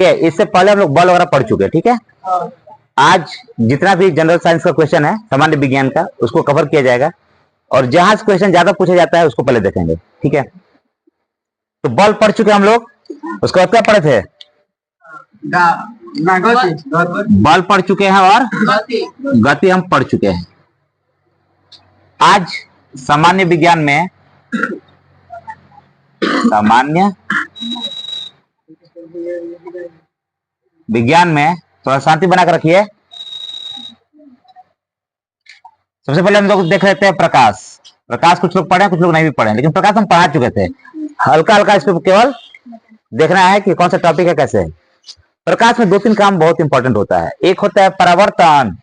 है। इससे पहले हम लोग बल वगैरह पढ़ चुके हैं, ठीक है। आज जितना भी जनरल साइंस का क्वेश्चन है, सामान्य विज्ञान का, उसको कवर किया जाएगा, और जहां से क्वेश्चन ज्यादा पूछा जाता है उसको पहले देखेंगे, ठीक है। तो बल पढ़ चुके हम लोग, उसके बाद क्या पढ़े थे? बल पढ़ चुके हैं और गति हम पढ़ चुके हैं। आज सामान्य विज्ञान में, सामान्य विज्ञान में थोड़ा शांति बनाकर रखिए। सबसे पहले हम लोग देख लेते हैं प्रकाश। प्रकाश कुछ लोग पढ़े, कुछ लोग नहीं भी पढ़े, लेकिन प्रकाश हम पढ़ा चुके थे। हल्का हल्का इस पर केवल देखना है कि कौन सा टॉपिक है, कैसे है। प्रकाश में 2-3 काम बहुत इंपॉर्टेंट होता है। एक होता है परावर्तन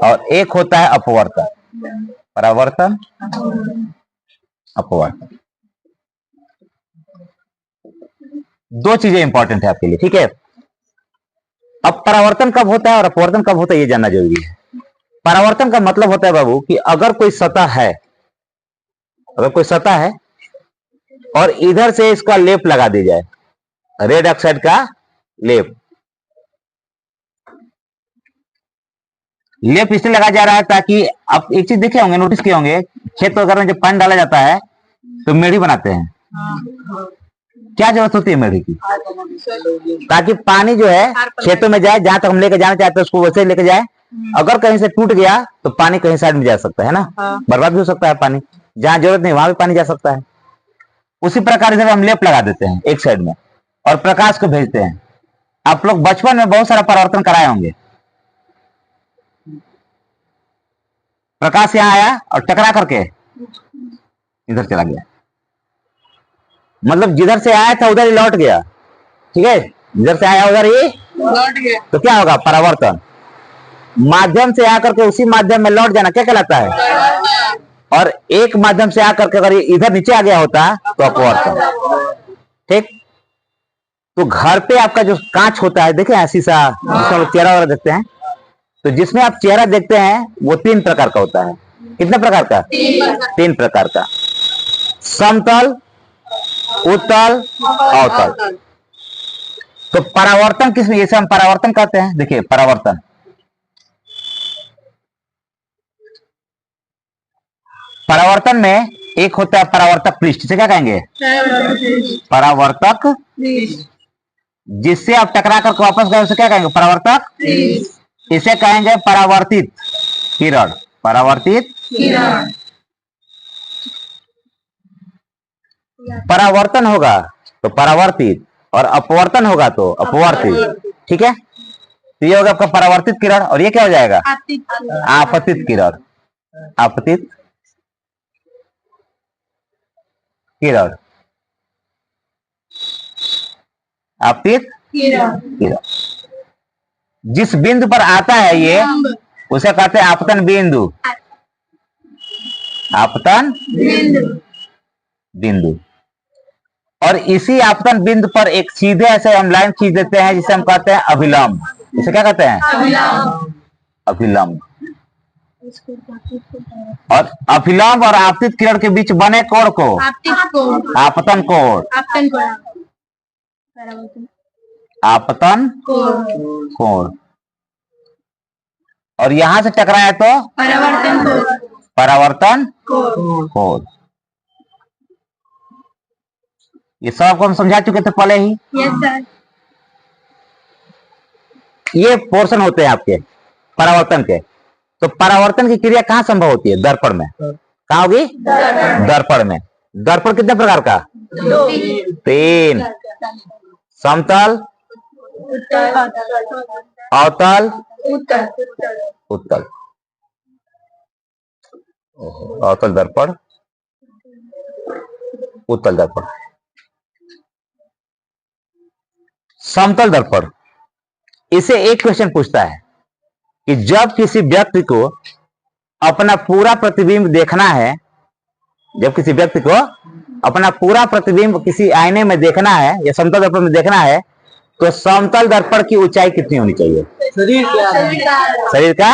और एक होता है अपवर्तन। परावर्तन, अपवर्तन, 2 चीजें इंपॉर्टेंट है आपके लिए, ठीक है। अब परावर्तन कब होता है और अपवर्तन कब होता है, ये जानना जरूरी है। परावर्तन का मतलब होता है बाबू कि अगर कोई सतह है, अगर कोई सतह है और इधर से इसका लेप लगा दी जाए, रेड ऑक्साइड का लेप इसलिए लगाया जा रहा है ताकि, आप एक चीज देखे होंगे, नोटिस किए होंगे, खेत वगैरह में जब पानी डाला जाता है तो मेढ़ी बनाते हैं। क्या जरूरत होती है मेढ़ी की? ताकि पानी जो है खेतों में जाए, जहां तक हम लेकर जाना चाहते हैं उसको वैसे लेकर जाए। अगर कहीं से टूट गया तो पानी कहीं साइड में जा सकता है ना, बर्बाद भी हो सकता है पानी, जहां जरूरत नहीं वहां भी पानी जा सकता है। उसी प्रकार इधर हम लेप लगा देते हैं एक साइड में और प्रकाश को भेजते हैं। आप लोग बचपन में बहुत सारा परावर्तन कराए होंगे। प्रकाश यहां आया और टकरा करके इधर चला गया, मतलब जिधर से आया था उधर ही लौट गया, ठीक है। जिधर से आया उधर ही लौट गया, तो क्या होगा? परावर्तन। माध्यम से आकर के उसी माध्यम में लौट जाना क्या कहलाता है? और एक माध्यम से आकर के अगर इधर नीचे आ गया होता तो अपवर्तन, ठीक। तो घर पे आपका जो कांच होता है, देखे शीशा, जिसमें लोग चेहरा वगैरह देखते हैं, तो जिसमें आप चेहरा देखते हैं वो 3 प्रकार का होता है। कितने प्रकार का? 3 प्रकार का। समतल, उत्तल, अवतल। तो परावर्तन किसमें, जैसे हम परावर्तन कहते हैं, देखिए परावर्तन, परावर्तन में एक होता है परावर्तक पृष्ठ, इसे क्या कहेंगे? परावर्तक, जिससे आप टकरा कर वापस गए उसे क्या कहेंगे? परावर्तक। इसे कहेंगे परावर्तित किरण। परावर्तित किरण। परावर्तन होगा तो परावर्तित और अपवर्तन होगा तो अपवर्तित, ठीक है। तो ये होगा आपका परावर्तित किरण, और ये क्या हो जाएगा? आपतित किरण। आपतित किरण, आपतित किरण। जिस बिंदु पर आता है ये, उसे कहते हैं आपतन बिंदु। आपतन बिंदु। और इसी आपतन बिंदु पर एक सीधे ऐसे हम लाइन खींच देते हैं जिसे हम कहते हैं अभिलंब। इसे क्या कहते हैं? अभिलंब। और अभिलंब और आपतित किरण के बीच बने कोण को आपतन कोण। आपतन कोण। और यहां से टकराया तो परावर्तन कोण। ये सब आपको हम समझा चुके थे पहले ही। ये पोर्शन होते हैं आपके परावर्तन के। तो परावर्तन की क्रिया कहां संभव होती है? दर्पण में। कहां होगी? दर्पण में। दर्पण कितने प्रकार का? 3। समतल, अवतल, उत्तल। अवतल दर्पण, उत्तल दर्पण। समतल दर्पण, इसे एक क्वेश्चन पूछता है कि जब किसी व्यक्ति को अपना पूरा प्रतिबिंब देखना है, जब किसी व्यक्ति को अपना पूरा प्रतिबिंब किसी आईने में देखना है या समतल दर्पण में देखना है, तो समतल दर्पण की ऊंचाई कितनी होनी चाहिए? शरीर का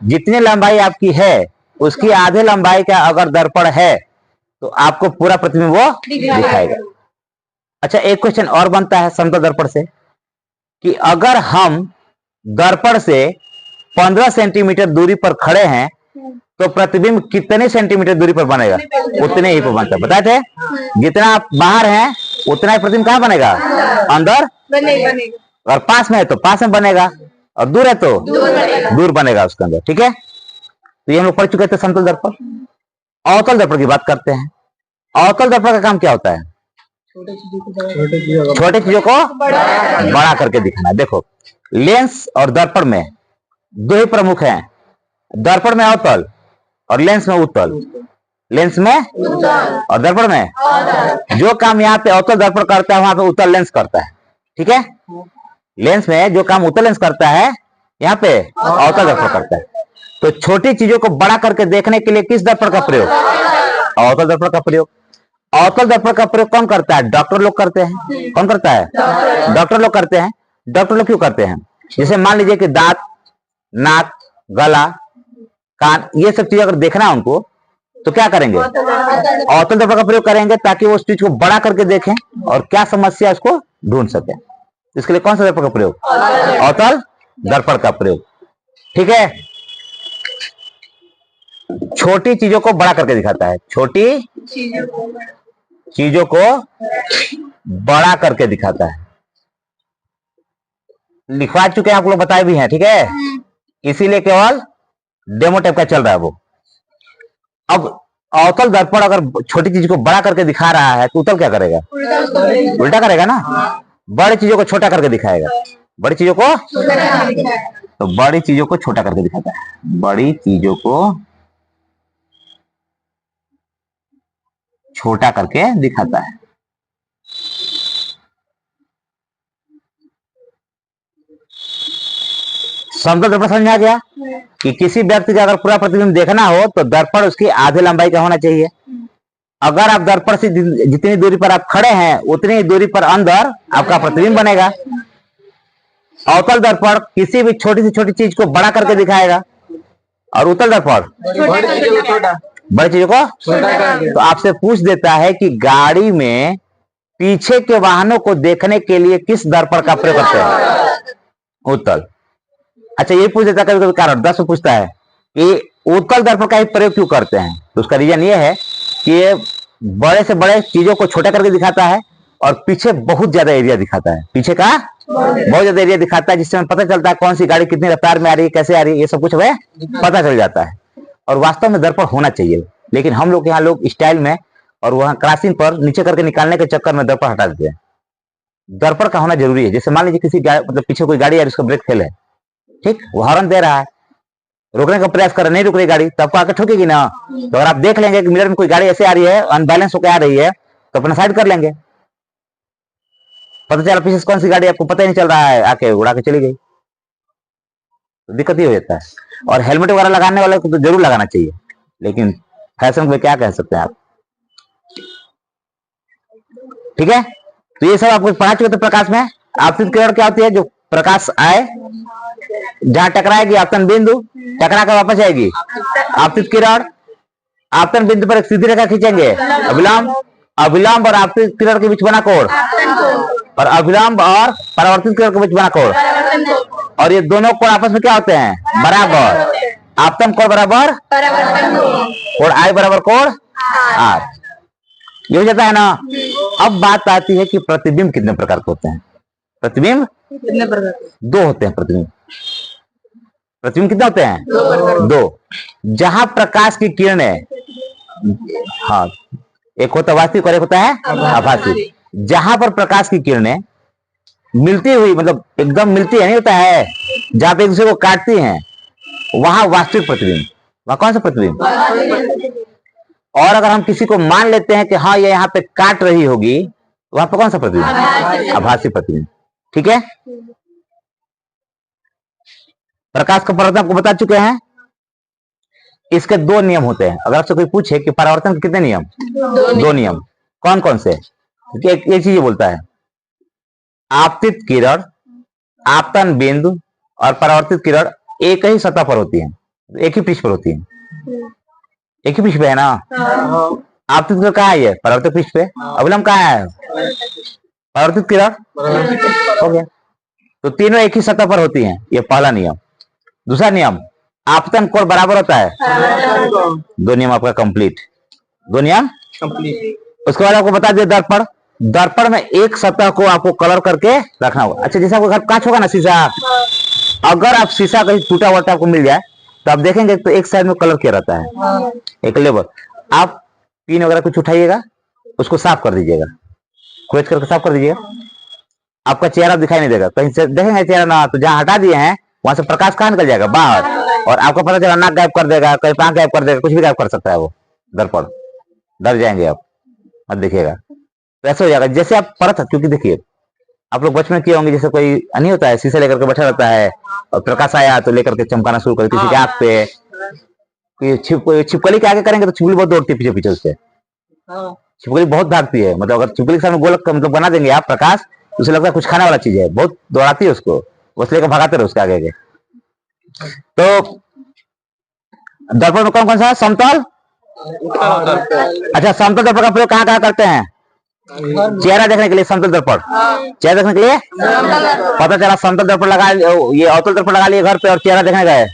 जितनी लंबाई आपकी है उसकी आधे लंबाई का अगर दर्पण है तो आपको पूरा प्रतिबिंब वो दिखाएगा। अच्छा, एक क्वेश्चन और बनता है समतल दर्पण से। कि अगर हम दर्पण से 15 सेंटीमीटर दूरी पर खड़े हैं तो प्रतिबिंब कितने सेंटीमीटर दूरी पर बनेगा? उतने ही पर बनता है। बताए थे जितना आप बाहर हैं उतना ही प्रतिबिंब कहाँ बनेगा? अंदर बनेगा। और पास में है तो पास में बनेगा, और दूर है तो दूर बनेगा उसके अंदर। ठीक है, तो ये हम लोग पढ़ चुके थे समतल दर्पण। अवतल दर्पण की बात करते हैं। अवतल दर्पण का काम क्या होता है? छोटे चीजों को बड़ा करके दिखाना। देखो, लेंस और दर्पण में दो ही प्रमुख हैं, दर्पण में अवतल और लेंस में उत्तल। लेंस में और दर्पण में जो काम यहाँ पे अवतल दर्पण करता है वहां पे उत्तल लेंस करता है। ठीक है, लेंस में जो काम उत्तल लेंस करता है यहाँ पे अवतल दर्पण करता है। तो छोटी चीजों को बड़ा करके देखने के लिए किस दर्पण का प्रयोग? अवतल दर्पण का प्रयोग। अवतल दर्पण का प्रयोग कौन करता है? डॉक्टर लोग करते हैं। कौन करता है? डॉक्टर लोग करते हैं। डॉक्टर लोग क्यों करते हैं? जैसे मान लीजिए कि दांत, नाक, गला, कान, ये सब चीज अगर देखना है उनको तो क्या करेंगे? अवतल दर्पण का प्रयोग करेंगे ताकि वो उस चीज को बड़ा करके देखें और क्या समस्या उसको ढूंढ सके। इसके लिए कौन सा दर्पण का प्रयोग? अवतल दर्पण का प्रयोग। ठीक है, छोटी चीजों को बड़ा करके दिखाता है। छोटी चीजों को बड़ा करके दिखाता है। लिखवा चुके हैं आप लोग, बताए भी हैं। ठीक है, इसीलिए केवल डेमो टाइप का चल रहा है वो। अब अवतल दर्पण अगर छोटी चीज को बड़ा करके दिखा रहा है तो उत्तल क्या करेगा? उल्टा करेगा ना, बड़ी चीजों को छोटा करके दिखाएगा। बड़ी चीजों को तो बड़ी चीजों को छोटा करके दिखाता है। बड़ी चीजों को छोटा करके दिखाता है। समतल दर्पण समझ में आ गया कि किसी व्यक्ति का अगर पूरा प्रतिबिंब देखना हो तो दर्पण उसकी आधे लंबाई का होना चाहिए। अगर आप दर्पण से जितनी दूरी पर आप खड़े हैं उतनी ही दूरी पर अंदर आपका प्रतिबिंब बनेगा। अवतल दर्पण किसी भी छोटी से छोटी चीज को बड़ा करके दिखाएगा और उत्तल दर्पण बड़ी चीजों को। तो आपसे पूछ देता है कि गाड़ी में पीछे के वाहनों को देखने के लिए किस दर्पण का प्रयोग करते हैं? उत्तल। अच्छा, ये पूछ देता है कभी कभी कारण 10 में पूछता है कि उत्तल दर्पण का ही प्रयोग क्यों करते हैं? तो उसका रीजन ये है कि ये बड़े से बड़े चीजों को छोटा करके दिखाता है और पीछे बहुत ज्यादा एरिया दिखाता है। पीछे का बहुत ज्यादा एरिया दिखाता है जिससे हमें पता चलता है कौन सी गाड़ी कितनी रफ्तार में आ रही है, कैसे आ रही है, ये सब कुछ हमें पता चल जाता है। और वास्तव में दर्पण होना चाहिए, लेकिन हम लोग यहाँ लोग स्टाइल में और वहां क्रॉसिंग पर नीचे करके निकालने के चक्कर में दर्पण हटा देते हैं। दर्पण का होना जरूरी है। जैसे मान लीजिए किसी मतलब पीछे कोई गाड़ी आ रही है, उसका ब्रेक फेल है, ठीक, वो हॉर्न दे रहा है, रोकने का प्रयास कर रहा है, नहीं रुक रही गाड़ी, तब आके ठोकेगी ना। तो अगर आप देख लेंगे कि मिरर में कोई गाड़ी ऐसे आ रही है, अनबैलेंस होकर आ रही है, तो अपना साइड कर लेंगे। पता चला पीछे कौन सी गाड़ी आपको पता ही नहीं चल रहा है, आके उड़ा के चली गई, तो दिक्कत ही हो जाता है। और हेलमेट वगैरह लगाने वाले को तो जरूर लगाना चाहिए, लेकिन फैशन में क्या कह सकते हैं आप। ठीक है, तो ये सब आपको पढ़ा चुके थे प्रकाश में। आपतित किरण क्या होती है? जो प्रकाश आए, जहां टकराएगी आपतन बिंदु, टकरा कर वापस आएगी आपतित किरण। आपतन बिंदु पर एक सीधी रेखा खींचेंगे, अभिलंब, अभिलंब और आपतित किरण के बीच बना कोण, और अभिलंब और परावर्तित किरण के बीच बना कोण, और ये दोनों कोण आपस में क्या होते हैं? बराबर। आपतन कोण बराबर कोण आई बराबर कोण आर, ये हो जाता है ना। अब बात आती है कि प्रतिबिंब कितने प्रकार के होते हैं? प्रतिबिंब कितने प्रकार? दो होते हैं प्रतिबिंब। प्रतिबिंब कितने होते हैं? दो। जहां प्रकाश की किरणें, हाँ, एक होता है वास्तविक और एक होता है आभासी। जहां पर प्रकाश की किरणें मिलती हुई, मतलब एकदम मिलती है, नहीं होता है, जहां पे एक दूसरे को काटती हैं, वहां वास्तविक प्रतिबिंब। वहां कौन सा प्रतिबिंब? और अगर हम किसी को मान लेते हैं कि हाँ ये यहाँ पे काट रही होगी, वहां पे कौन सा प्रतिबिंब? आभासी प्रतिबिंब। ठीक है, प्रकाश का परावर्तन आपको बता चुके हैं। इसके दो नियम होते हैं। अगर आपसे कोई पूछे कि परावर्तन के कितने नियम? दो नियम। कौन कौन से? एक चीज बोलता है, आपतित किरण, आपतन बिंदु और परावर्तित किरण एक ही सतह पर होती है, एक ही पृष्ठ पर होती है। एक ही पृष्ठ पे है ना। आपतित किरण कहाँ है? परावर्तित पृष्ठ पे। अभिलंब कहाँ है? परावर्तित किरण। हो गया। तो तीनों एक ही सतह पर होती हैं, ये पहला नियम। दूसरा नियम, आपतन कोण बराबर होता है। दो नियम आपका कंप्लीट, दो नियम कंप्लीट। उसके बाद आपको बता दिया दर्पण, दर्पण में एक सतह को आपको कलर करके रखना होगा। अच्छा, जैसे आपको घर कांच होगा ना, शीशा, अगर आप शीशा कहीं टूटा हुआ आपको मिल जाए तो आप देखेंगे तो एक साइड में कलर किया रहता है, एक लेवल। आप पिन वगैरह कुछ उठाइएगा, उसको साफ कर दीजिएगा, खोज करके साफ कर दीजिएगा, आपका चेहरा दिखाई नहीं देगा। कहीं से देखेंगे चेहरा ना, तो जहां हटा दिए हैं वहां से प्रकाश कहां निकल जाएगा, बाहर, और आपको पता चला नाक गायब कर देगा, कहीं पांख गायब कर देगा, कुछ भी गायब कर सकता है वो दर्पण। डर जाएंगे आप, मत देखिएगा। तो ऐसा हो जाएगा जैसे आप परत, क्योंकि देखिए आप लोग बचपन में किए होंगे, जैसे कोई नहीं होता है शीशे लेकर के बैठा रहता है और प्रकाश आया तो लेकर के चमकाना शुरू कर, किसी के आंख पे, छिपकली के आगे करेंगे तो छिपकली बहुत दौड़ती है पीछे पीछे उससे, छिपकली बहुत भागती है। मतलब अगर छिपकली के सामने गोलक मतलब बना देंगे आप प्रकाश, तो उसे लगता है कुछ खाने वाला चीज है, बहुत दौड़ाती है उसको, बस लेकर भगाते रहो उसके आगे। तो दर्पण में कौन कौन सा है, समतल। अच्छा, समतल दर्पण का प्रयोग कहाँ कहाँ करते हैं, चेहरा देखने के लिए समतल दर्पण, चेहरा देखने के लिए पता चला समतल दर्पण लगा, ये अवतल दर्पण लगा लिए घर पे और चेहरा देखने गए,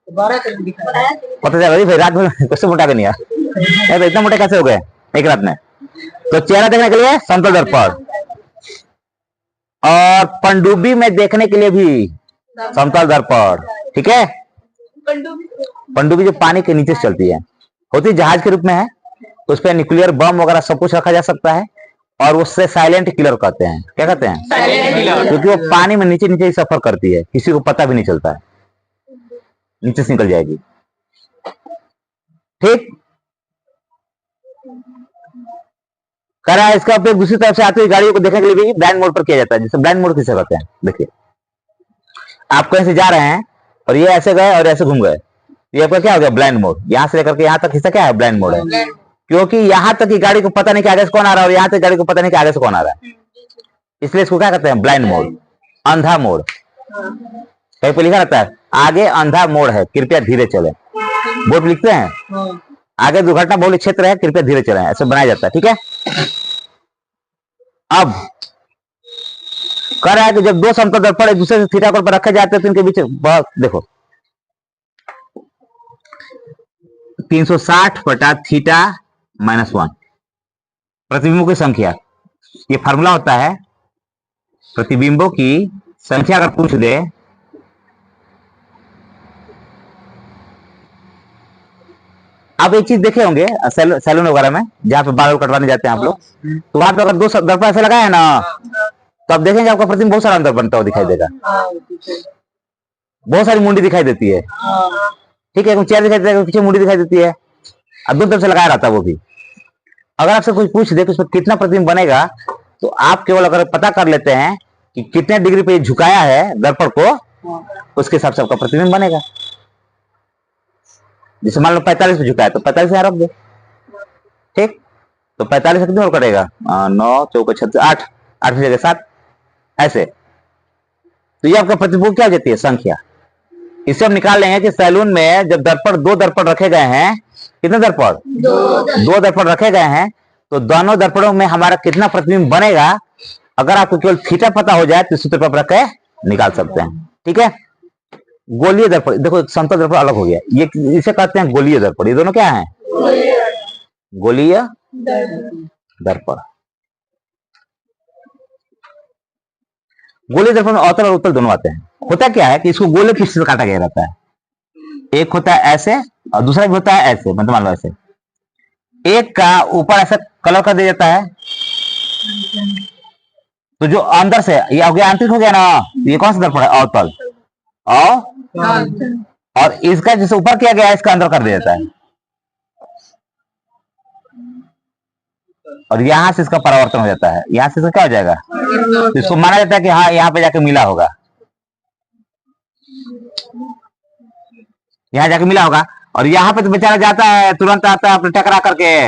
पता चला भाई रात में कैसे मोटा के नहीं आया, तो इतना मोटे कैसे हो गए एक रात में। तो चेहरा देखने के लिए समतल दर्पण, और पनडुब्बी में देखने के लिए भी समतल दर्पण, ठीक है। पनडुब्बी जो पानी के नीचे चलती है, होती जहाज के रूप में है, उस पर न्यूक्लियर बम वगैरह सब कुछ रखा जा सकता है, और उससे साइलेंट किलर कहते हैं। क्या कहते हैं, क्योंकि वो पानी में नीचे नीचे ही सफर करती है, किसी को पता भी नहीं चलता है, नीचे से निकल जाएगी, ठीक। कह रहा है इसका उपयोग दूसरी तरफ से आती हुई गाड़ियों को देखने के लिए भी ब्लाइंड मोड पर किया जाता है। जैसे ब्लाइंड मोड किसे कहते हैं, देखिए आप कहीं से जा रहे हैं और ये ऐसे गए और ऐसे घूम गए, ये आपका क्या हो गया, ब्लाइंड मोड। यहां से लेकर के यहां तक हिस्सा क्या है, ब्लाइंड मोड है, क्योंकि यहां तक की गाड़ी को पता नहीं कि आगे से कौन आ रहा है, और यहां तक गाड़ी को पता नहीं कि आगे से कौन आ रहा है, इसलिए इसको क्या कहते हैं, ब्लाइंड मोड, अंधा मोड। कहीं पर लिखा रहता है आगे अंधा मोड़ है, कृपया धीरे चले, बोर्ड लिखते हैं आगे दुर्घटना बहुल क्षेत्र है, कृपया धीरे चले, ऐसे बनाया जाता है, ठीक है। अब कह रहा है कि जब दो समतल दर्पण एक दूसरे से थीटा कोण पर रखे जाते हैं तो इनके बीच देखो 360 बटा थीटा -1 प्रतिबिंबों की संख्या, ये फार्मूला होता है प्रतिबिंबों की संख्या। अगर पूछ दे आप एक चीज देखे होंगे सैलून वगैरह में जहां पे बाल कटवाने जाते हैं आप लोग, तो वहां पे अगर दो दर्पण ऐसे लगाए है ना, तो आप देखेंगे आपका प्रतिबिंब बहुत सारा अंदर बनता हुआ दिखाई देगा, बहुत सारी मुंडी दिखाई देती है, ठीक है, चेहरा दिखाई देता है, पीछे मुंडी दिखाई देती है, अब दो तरफ से लगाया रहता है वो भी। अगर आपसे कुछ पूछ दे कि उसमें कितना प्रतिबिंब बनेगा, तो आप केवल अगर पता कर लेते हैं कि कितने डिग्री पे झुकाया है दर्पण को, उसके हिसाब से आपका प्रतिबिंब बनेगा। जैसे मान लो 45 पे झुकाया तो 45 यहाँ रख दो, ठीक, तो 45 कितने और कटेगा, 9 चौके 36 8 8 की जगह 7, ऐसे। तो ये आपका प्रतिबिंब क्या हो जाती है, संख्या। इसे हम निकाल लेंगे कि सैलून में जब दो दर्पण रखे गए हैं, कितने दर्पण, दो दर्पण रखे गए हैं, तो दोनों दर्पणों में हमारा कितना प्रतिबिंब बनेगा, अगर आपको केवल थीटा पता हो जाए तो सूत्र पर रख के निकाल सकते हैं, ठीक है। गोलीय दर्पण, देखो समतल दर्पण अलग हो गया, ये इसे कहते हैं गोलीय दर्पण, ये दोनों क्या है, गोलीय दर्पण। गोलीय दर्पण में अवतल और उत्तल दोनों आते हैं। होता क्या है कि इसको गोले पृष्ठ से काटा गया रहता है, एक होता है ऐसे और दूसरा भी होता है ऐसे, मतलब मान लो ऐसे, एक का ऊपर ऐसा कलर कर दिया जाता है, तो जो अंदर से ये हो गया आंतरिक हो गया ना, ये कौन सा दर्पण है, अवतल, और इसका जैसे ऊपर किया गया है इसका अंदर कर दिया जाता है, और यहां से इसका परावर्तन हो जाता है, यहां से इसका क्या हो जाएगा, तो इसको माना जाता है कि हाँ यहाँ पे जाके मिला होगा, यहां जाके मिला होगा, और यहां पे तो बेचारा जाता है तुरंत आता है अपने टकरा करके,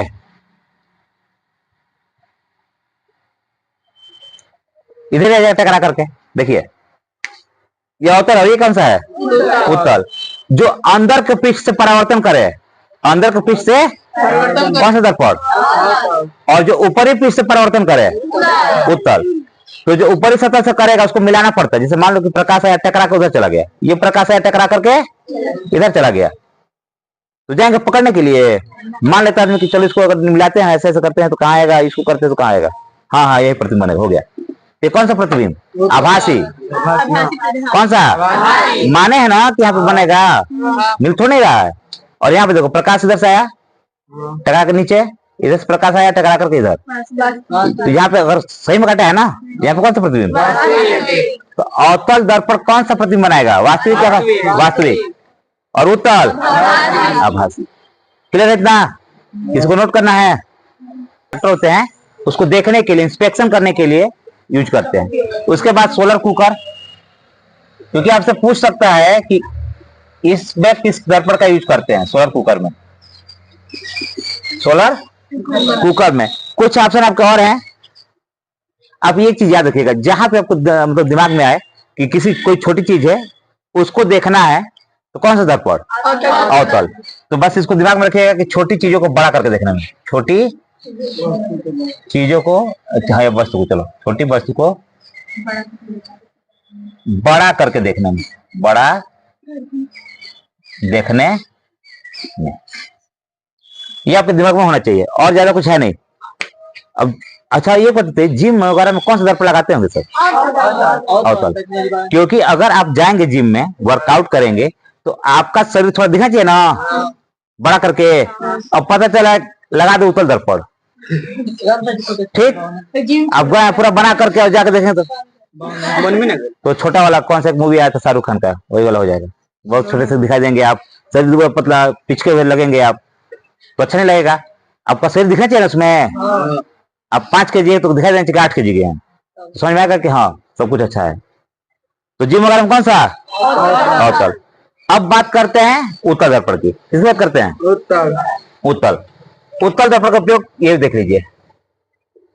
इधर आ जाए टकरा करके। देखिए ये अवतल है, ये कौन सा है, उत्तल, जो अंदर के पृष्ठ से परावर्तन करे, अंदर के पृष्ठ से कौन सा दर्पण, और जो ऊपरी पृष्ठ से परावर्तन करे उत्तल। तो जो ऊपरी सतह से करेगा उसको मिलाना पड़ता है। जैसे मान लो कि प्रकाश आया टकरा कर उधर चला गया, ये प्रकाश आया टकरा करके इधर चला गया, तो जाएंगे पकड़ने के लिए। मान लेता आदमी कि चलो इसको अगर मिलाते हैं, ऐसे ऐसे करते हैं तो कहाँ आएगा, इसको करते हैं तो कहाँ आएगा। हाँ हाँ, यही प्रतिबिंब बनेगा, हो गया। ये कौन सा प्रतिबिंब? आभासी। कौन सा? माने है ना कि यहाँ पे बनेगा, मिल थोड़ा नहीं रहा है। और यहाँ पे देखो प्रकाश इधर से आया टकरा कर नीचे, इधर से प्रकाश आया टकरा करके इधर, तो यहाँ पे अगर सही में कटा है ना, यहाँ पे कौन सा प्रतिबिंब? तो अवतल दर्पण कौन सा प्रतिबिंब बनाएगा? वास्तविक या वास्तविक? और उत्तल आभासी। क्लियर है इतना? इसको नोट करना है। होते हैं उसको देखने के लिए, इंस्पेक्शन करने के लिए यूज करते हैं। उसके बाद सोलर कुकर, क्योंकि आपसे पूछ सकता है कि इसमें किस दर्पण का यूज करते हैं सोलर कुकर में। सोलर कुकर में कुछ ऑप्शन आपके और हैं। आप एक चीज याद रखिएगा, जहां पे आपको मतलब दिमाग में आए कि किसी कोई छोटी चीज है उसको देखना है, तो कौन सा दर्पण? अवतल। तो बस इसको दिमाग में रखिएगा कि छोटी चीजों को बड़ा करके देखना है, छोटी चीजों को, अच्छा वस्तु को, चलो छोटी वस्तु को बड़ा करके देखने में, बड़ा देखने में, ये आपके दिमाग में होना चाहिए, और ज्यादा कुछ है नहीं। अब अच्छा ये बताते जिम वगैरह में कौन सा दर्पण लगाते होंगे सर? अवतल। क्योंकि अगर आप जाएंगे जिम में वर्कआउट करेंगे तो आपका शरीर थोड़ा दिखना चाहिए ना बड़ा करके। अब पता चला लगा दो उत्तल दर्पण, ठीक, अब गए पूरा बना करके और जाकर देखें तो छोटा वाला कौन सा एक मूवी आया था शाहरुख खान का, वही वाला हो जाएगा। बहुत छोटे से दिखाई देंगे आप, शरीर पतला पिचके हुए लगेंगे आप, तो अच्छा नहीं लगेगा। आपका शरीर दिखना चाहिए ना उसमें। आप 5 kg है तो दिखाई देना चाहिए 8 kg के हैं, तो समझ में आएगा कि हाँ सब कुछ अच्छा है। तो जिम वगैरह में कौन सा? अवतल। अब बात करते हैं उत्तल दर्पण की। किस बात करते हैं? उत्तल। उत्तल दर्पण का उपयोग ये देख लीजिए,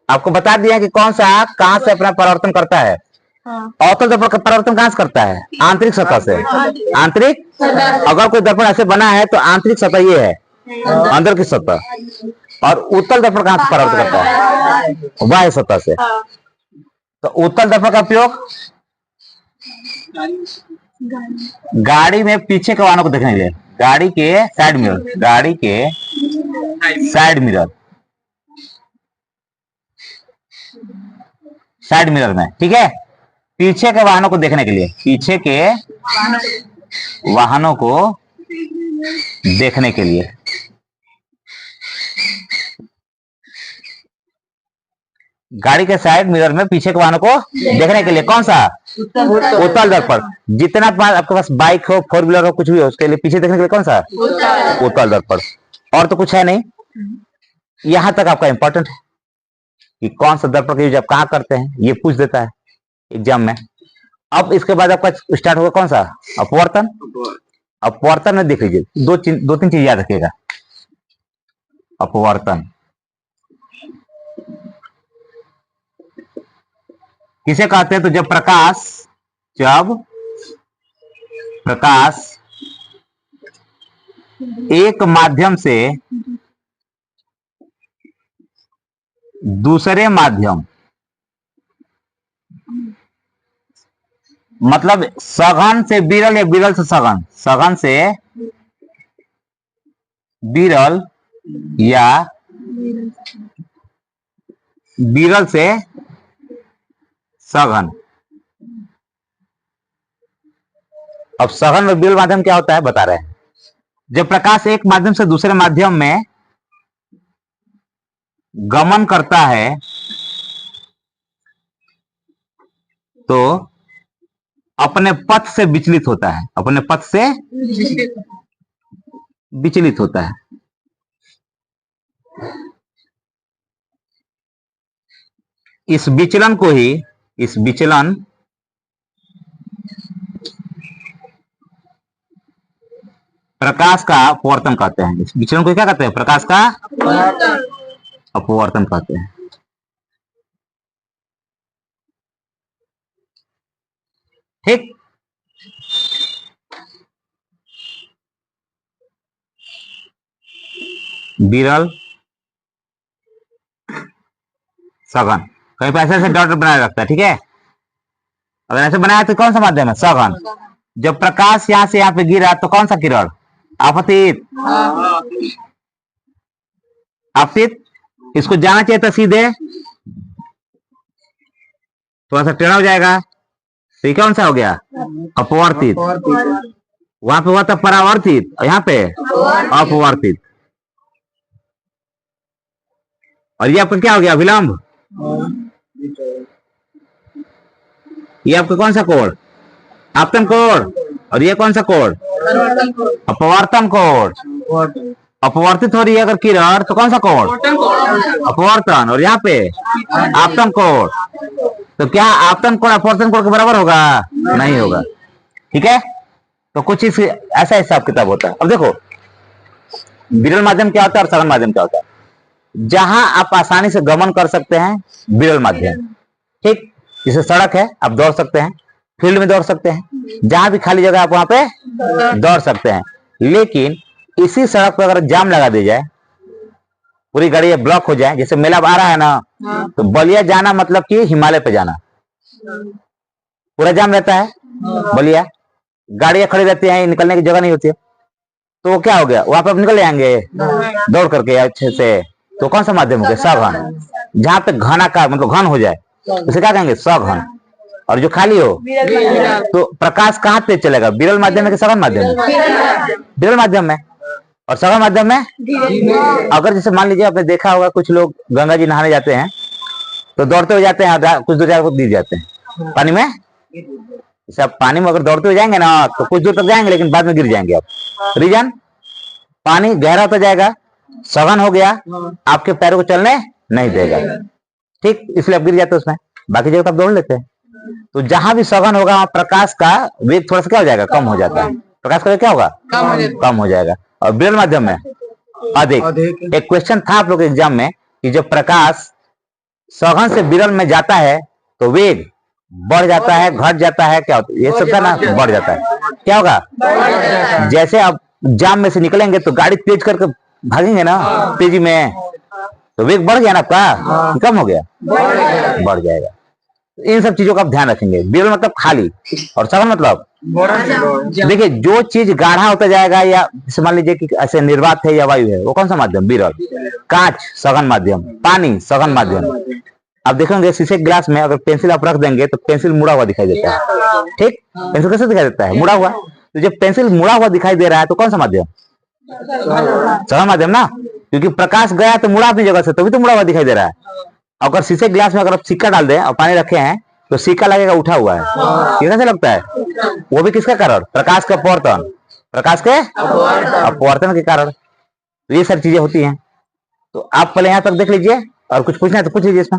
आपको बता दिया कि कौन सा कहां से अपना परिवर्तन करता है। अवतल दर्पण का परिवर्तन कहां से करता है? आंतरिक सतह से। आंतरिक, अगर कोई दर्पण ऐसे बना है तो आंतरिक सतह ये है, अंदर की सतह। और उत्तल दर्पण कहां से परिवर्तन करता है? बाह्य सतह से। तो उत्तल दर्पण का उपयोग गाड़ी में पीछे के वाहनों को देखने के लिए, गाड़ी के साइड मिरर, गाड़ी के साइड मिरर, साइड मिरर में, ठीक है, पीछे के वाहनों को देखने के लिए, पीछे के वाहनों को देखने के लिए। गाड़ी के साइड मिरर में पीछे के वाहनों को देखने के लिए कौन सा? उत्तल दर्पण। जितना आपके पास बाइक हो, 4 व्हीलर हो, कुछ भी हो, उसके लिए पीछे देखने के लिए कौन सा? उत्तल दर्पण। और तो कुछ है नहीं। यहां तक आपका इंपॉर्टेंट है कि कौन सा दर्पण का यूज आप कहां करते हैं, ये पूछ देता है एग्जाम में। अब इसके बाद आपका स्टार्ट होगा कौन सा? अपवर्तन। अपवर्तन में देख लीजिए, दो तीन चीज याद रखिएगा। अपवर्तन किसे कहते हैं? तो जब प्रकाश एक माध्यम से दूसरे माध्यम, मतलब सघन से विरल या विरल से सघन, सघन से विरल या विरल से सघन। अब सघन और विरल माध्यम क्या होता है बता रहे हैं। जब प्रकाश एक माध्यम से दूसरे माध्यम में गमन करता है तो अपने पथ से विचलित होता है, अपने पथ से विचलित होता है। इस विचलन को ही, इस विचलन प्रकाश का अपवर्तन कहते हैं। इस विचलन को क्या कहते हैं? प्रकाश का अपवर्तन कहते हैं। ठीक, विरल, सघन। कहीं पे ऐसे डॉट बनाए रखता है, ठीक है। अगर ऐसे बनाया तो कौन सा माध्यम है? सघन। जब प्रकाश यहाँ से यहाँ पे गिरा तो कौन सा किरण? आपतित। आपतित। इसको जाना चाहिए था सीधे, थोड़ा सा टेढ़ा हो जाएगा, तो कौन सा हो गया? अपवर्तित। वहां पे हुआ था परावर्तित, यहाँ पे अपवर्तित। और ये आपका क्या हो गया? विलंब। ये आपका कौन सा कोण? आपतन कोण। और ये कौन सा कोण? अपवर्तन कोण। अपवर्तित हो रही है अगर किरण तो कौन सा कोण? अपवर्तन। और यहाँ पे आपतन कोण। तो क्या आपतन कोण अपवर्तन कोण के बराबर होगा? नहीं होगा, ठीक है। तो कुछ इस ऐसा हिसाब किताब होता है। अब देखो विरल माध्यम क्या होता है और सघन माध्यम क्या होता है। जहां आप आसानी से गमन कर सकते हैं, विरल माध्यम, ठीक। जैसे सड़क है, आप दौड़ सकते हैं, फील्ड में दौड़ सकते हैं, जहां भी खाली जगह आप वहां पे दौड़ सकते हैं। लेकिन इसी सड़क पर अगर जाम लगा दी जाए, पूरी गाड़ी ब्लॉक हो जाए, जैसे मेला आ रहा है ना, तो बलिया जाना मतलब कि हिमालय पे जाना, पूरा जाम रहता है बलिया, गाड़ियां खड़ी रहती हैं, निकलने की जगह नहीं होती है, तो वो क्या हो गया? वहां पर निकल जाएंगे दौड़ करके अच्छे से। तो कौन सा माध्यम हो गया? सघन। जहां पे घना का मतलब घन हो जाए उसे क्या कहेंगे? सघन। और जो खाली हो तो प्रकाश कहाँ तेज चलेगा? विरल माध्यम में कि सघन माध्यम में? विरल माध्यम में। और सघन माध्यम में अगर जैसे मान लीजिए आपने देखा होगा कुछ लोग गंगा जी नहाने जाते हैं तो दौड़ते हुए जाते हैं, कुछ दूर जाकर गिर जाते हैं पानी में। जैसे आप पानी में अगर दौड़ते हुए जाएंगे ना तो कुछ दूर तक जाएंगे लेकिन बाद में गिर जाएंगे आप। रीजन, पानी गहरा होता जाएगा, सघन हो गया, आपके पैरों को चलने नहीं देगा, ठीक, इसलिए आप गिर जाते हैं उसमें। बाकी जगह तो आप दौड़ लेते हैं। तो जहां भी सघन होगा वहां प्रकाश का वेग थोड़ा सा क्या हो जाएगा? कम हो जाता है। प्रकाश का वेग क्या होगा? कम हो जाएगा। और विरल माध्यम में अधिक। एक क्वेश्चन था आप लोग एग्जाम में कि जब प्रकाश सघन से विरल में जाता है तो वेग बढ़ जाता है, घट जाता है, क्या होता है? ये सब ना बढ़ जाता है। क्या होगा? जैसे आप जाम में से निकलेंगे तो गाड़ी तेज करके भागेंगे ना तेजी में, तो वेग बढ़ गया ना आपका, कम हो गया? बढ़ जाएगा। इन सब चीजों का आप ध्यान रखेंगे। विरल मतलब खाली और सघन मतलब देखिए जो चीज गाढ़ा होता जाएगा, या जैसे मान लीजिए कि ऐसे निर्वात है या वायु है, वो कौन सा माध्यम? विरल। कांच सघन माध्यम, पानी सघन माध्यम। आप देखेंगे शीशे ग्लास में अगर पेंसिल आप रख देंगे तो पेंसिल मुड़ा हुआ दिखाई देता है, ठीक। पेंसिल कैसे दिखाई देता है? मुड़ा हुआ। तो जब पेंसिल मुड़ा हुआ दिखाई दे रहा है तो कौन सा माध्यम? सघन माध्यम ना, क्योंकि प्रकाश गया तो मुड़ा अपनी जगह से, तभी तो मुड़ा हुआ दिखाई दे रहा है। अगर शीशे गिलास में अगर आप सिक्का डाल दें और पानी रखे हैं तो सिक्का लगेगा उठा हुआ है, ये कैसे लगता है? वो भी किसका कारण? प्रकाश का अपवर्तन। प्रकाश के अपवर्तन के कारण। तो ये सारी चीजें होती हैं। तो आप पहले यहां तक देख लीजिए, और कुछ पूछना है तो पूछ लीजिए इसमें।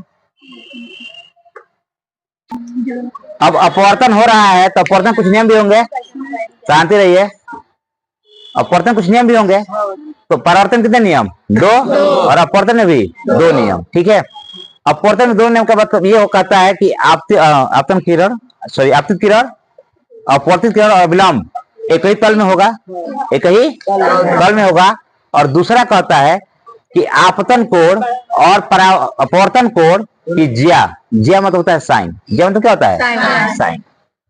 अब अपवर्तन हो रहा है तो अपवर्तन कुछ नियम भी होंगे, शांति रहिए। अपवर्तन कुछ नियम भी होंगे। तो परावर्तन कितने नियम? 2, और अपवर्तन में भी 2 नियम, ठीक है। अपवर्तन में 2 नियम का मतलब ये कहता है कि आपतन किरण, सॉरी आपतित किरण, अपवर्तित किरण और विलंब एक ही तल में होगा, एक ही तल में होगा। और दूसरा कहता है कि आपतन कोण और अपवर्तन कोण की ज्या, ज्या मतलब होता है साइन, ज्या मतलब क्या होता है? साइन।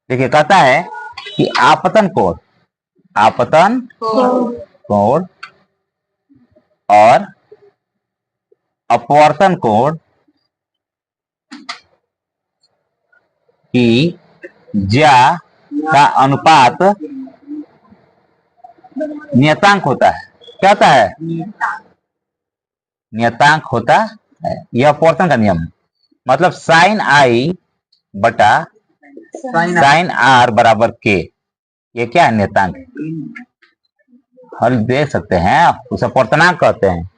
देखिए कहता है कि आपतन कोण, आपतन कोण और अपवर्तन कोण की ज्या का अनुपात नियतांक होता है। क्या होता है? नियतांक होता है। यह अपवर्तन का नियम है। मतलब साइन आई बटा साइन आर बराबर के, ये क्या है? नियतांक। हल देख सकते हैं, उसे अपवर्तनांक कहते हैं।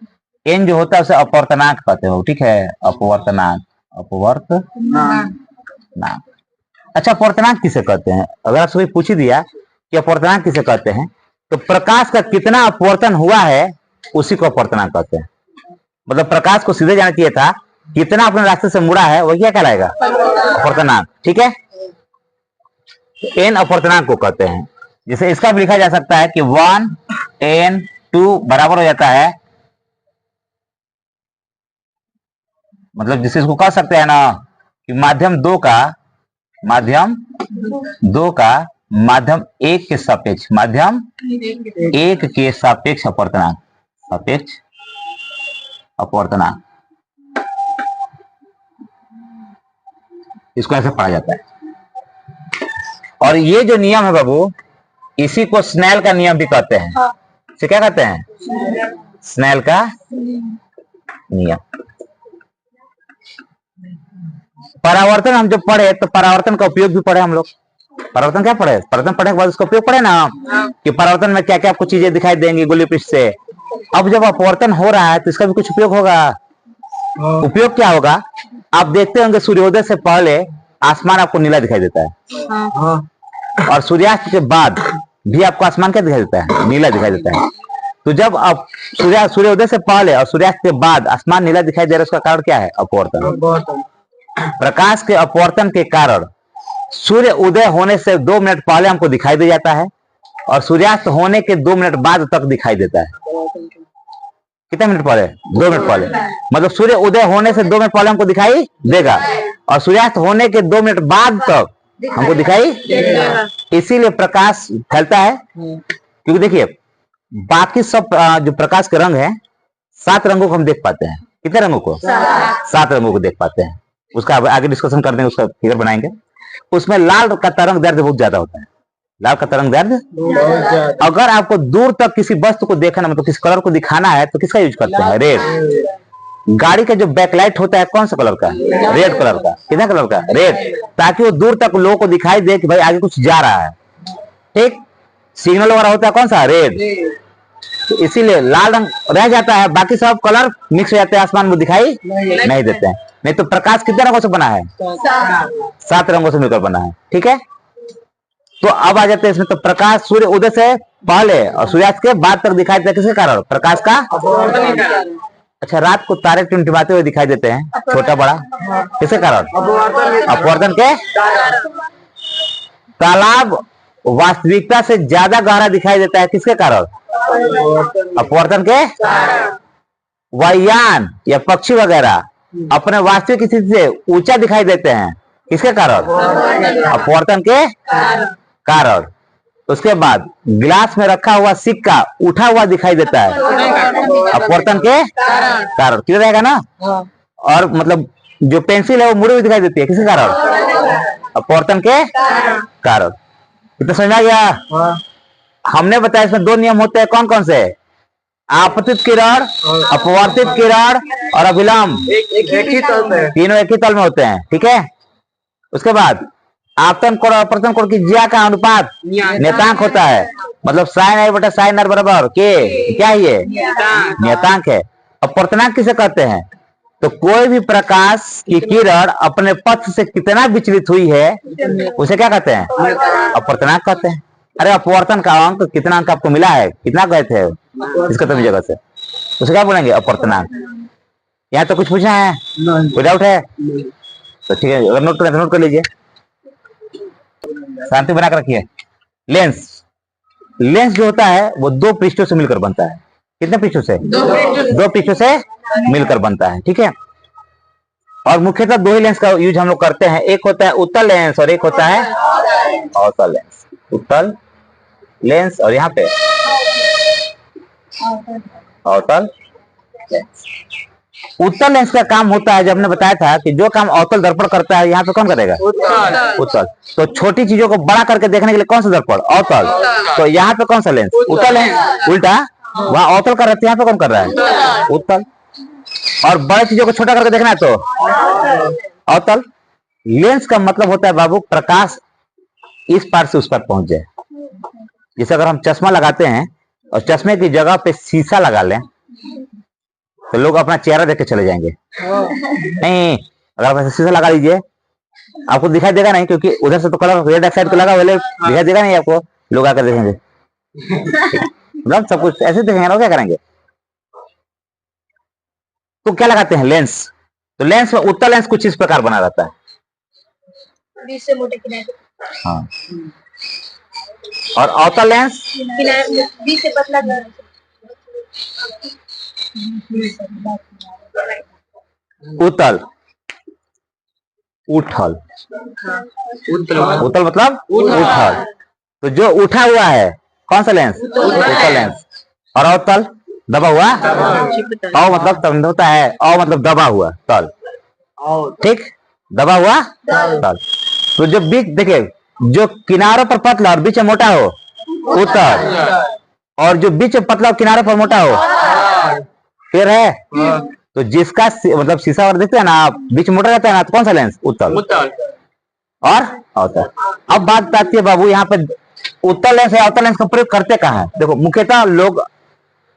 एन जो होता है उसे अपवर्तनांक कहते हैं, ठीक है। अपवर्तनांक, अपवर्तनांक। अच्छा, अपवर्तनांक किसे कहते हैं? अगर आपसे कोई पूछ ही दिया कि अपवर्तनांक किसे कहते हैं, तो प्रकाश का कितना अपवर्तन हुआ है उसी को अपवर्तनांक कहते हैं। मतलब प्रकाश को सीधे जाना चाहिए था, कितना अपने रास्ते से मुड़ा है, वह क्या कहलाएगा? अपवर्तनांक, ठीक है। एन अपवर्तनांक को कहते हैं। जैसे इसका भी लिखा जा सकता है कि 1n2 बराबर हो जाता है मतलब जिसे इसको कह सकते हैं ना कि माध्यम दो का माध्यम एक के सापेक्ष माध्यम एक के सापेक्ष अपवर्तनांक इसको ऐसे पढ़ा जाता है। और ये जो नियम है बाबू, इसी को स्नेल का नियम भी कहते हैं। इसे क्या कहते हैं? स्नेल का नियम। परावर्तन हम जब पढ़े तो परावर्तन का उपयोग भी पढ़े हम लोग। परावर्तन क्या पढ़े? परावर्तन पढ़ने के बाद उसका उपयोग पढ़े ना कि परावर्तन में क्या क्या आपको चीजें दिखाई देंगी गोली पृष्ठ से। अब जब अपवर्तन हो रहा है तो इसका भी कुछ उपयोग होगा। उपयोग क्या होगा? आप देखते होंगे सूर्योदय से पहले आसमान आपको नीला दिखाई देता है और सूर्यास्त के बाद भी आपको आसमान क्या दिखाई देता है? नीला दिखाई देता है। तो जब आप सूर्योदय से पहले और सूर्यास्त के बाद आसमान नीला दिखाई दे रहा है, उसका कारण क्या है? अपवर्तन। प्रकाश के अपवर्तन के कारण सूर्य उदय होने से 2 मिनट पहले हमको दिखाई दे जाता है और सूर्यास्त होने के 2 मिनट बाद तक दिखाई देता है। कितने मिनट पहले? 2 मिनट पहले। मतलब सूर्य उदय होने से 2 मिनट पहले हमको दिखाई देगा और सूर्यास्त होने के 2 मिनट बाद तक हमको दिखाई देगा। इसीलिए प्रकाश फैलता है। क्योंकि देखिए बाकी सब जो प्रकाश के रंग है 7 रंगों को हम देख पाते हैं। कितने रंगों को? 7 रंगों को देख पाते हैं। उसका आगे डिस्कशन करते हैं, उसका फिगर बनाएंगे। उसमें लाल का तरंग दैर्ध्य बहुत ज्यादा होता है। लाल का तरंग दैर्ध्य अगर आपको दूर तक किसी वस्तु को देखना, मतलब किसी कलर को दिखाना है तो किसका यूज करते हैं? रेड। गाड़ी का जो बैकलाइट होता है कौन सा कलर का? रेड कलर का। कितना कलर का? रेड। ताकि वो दूर तक लोगों को दिखाई दे कि भाई आगे कुछ जा रहा है। ठीक। सिग्नल वगैरह होता है कौन सा? रेड। तो इसीलिए लाल रंग रह जाता है, बाकी सब कलर मिक्स हो जाते हैं, आसमान में दिखाई नहीं देते हैं। नहीं तो प्रकाश कितने रंगों से बना है? 7 रंगों से मिलकर बना है। ठीक है। तो अब आ जाते हैं इसमें। तो प्रकाश सूर्य उदय से पहले और सूर्यास्त के बाद तक दिखाई देता है। किसके कारण? प्रकाश का। अच्छा, रात को तारे टिमटिमाते हुए दिखाई देते हैं, छोटा बड़ा। किसके कारण? अपवर्तन के। तालाब वास्तविकता से ज्यादा गहरा दिखाई देता है। किसके कारण? अपवर्तन के। वायुयान या पक्षी वगैरह अपने वास्तविक स्थिति से ऊंचा दिखाई देते हैं। किसके कारण? अपवर्तन के कारण। उसके बाद गिलास में रखा हुआ सिक्का उठा हुआ दिखाई देता है। अपवर्तन के कारण। क्लियर रहेगा ना? और मतलब जो पेंसिल है वो मुड़ी हुई दिखाई देती है। किसके कारण? अपवर्तन के कारण। इतना समझ आ गया? हमने बताया इसमें 2 नियम होते हैं। कौन कौन से? आपतित किरण, अपवर्तित किरण और अभिलंब। तीनों एक ही तल में होते हैं। ठीक है। उसके बाद आपतन कोण और अपवर्तन कोण की ज्या का अनुपात नियतांक होता है। मतलब साइन आई बटा साइन आर बराबर के। क्या है ये? नियतांक है। अपवर्तनांक किसे कहते हैं? तो कोई भी प्रकाश की किरण अपने पथ से कितना विचलित हुई है उसे क्या कहते हैं? अपवर्तनांक कहते हैं। अरे अपवर्तन का अंक कितना अंक आपको मिला है? कितना गए थे इसका तो जगह से, उसे क्या बोलेंगे? अपवर्तनांक। यहाँ तो कुछ पूछना है? कोई डाउट है? तो ठीक है, अगर नोट करें तो नोट कर लीजिए, शांति बनाकर रखिए। लेंस। लेंस जो होता है वो 2 पृष्ठों से मिलकर बनता है। कितने पृष्ठों से? 2 पृष्ठों से मिलकर बनता है। ठीक है। और मुख्यतः 2 ही लेंस का यूज हम लोग करते हैं। एक होता है उत्तल लेंस और एक होता है अवतल लेंस। उत्तल लेंस और यहाँ पे अवतल लेंस। उत्तल लेंस का काम होता है, जब हमने बताया था कि जो काम अवतल दर्पण करता है यहाँ पे कौन करेगा? उत्तल। तो छोटी चीजों को बड़ा करके देखने के लिए कौन सा दर्पण? अवतल। तो यहाँ पे कौन सा लेंस? उत्तल लेंस। उल्टा वहां अवतल कर रहे थे, यहाँ पे कौन कर रहा है? उत्तल। और बड़ी चीजों को छोटा करके देखना है तो अवतल। लेंस का मतलब होता है बाबू प्रकाश इस पार से उस पार पहुंच जाए। जैसे अगर हम चश्मा लगाते हैं और चश्मे की जगह पे शीशा लगा लें तो लोग अपना चेहरा देख के चले जाएंगे। नहीं, अगर आप ऐसे शीशा लगा लीजिए आपको दिखाई देगा नहीं, क्योंकि उधर से तो कलर रेड साइड को लगा हुआ दिखाई देगा नहीं आपको। लोग आकर देखेंगे, मतलब सब कुछ ऐसे देखेंगे ना, क्या करेंगे? तो क्या लगाते हैं? लेंस। तो लेंस में उत्तल लेंस कुछ इस प्रकार बना रहता है। बीच से मोटे किनारे। हाँ। और अवतल लेंस बीच से पतला। उत्तल, उठल, उत्तल मतलब उठल। तो जो उठा हुआ है कौन सा लेंस? उत्तल लेंस। और अवतल दबा हुआ, अव मतलब तब होता है, अव मतलब दबा हुआ, तल, ठीक, दबा हुआ तल। तो जो बीच देखिए, जो किनारों पर पतला और बीच में मोटा हो उत्तल, और जो बीच में पतला और किनारों पर मोटा हो फिर है। तो जिसका मतलब शीशा और देखते हैं ना आप, बीच में मोटा रहता है ना, तो कौन सा लेंस? उत्तल और अवतल। अब बात आती है बाबू यहाँ पे उत्तल लेंस या अवतल लेंस का प्रयोग करते कहाँ है? देखो मुख्यतः लोग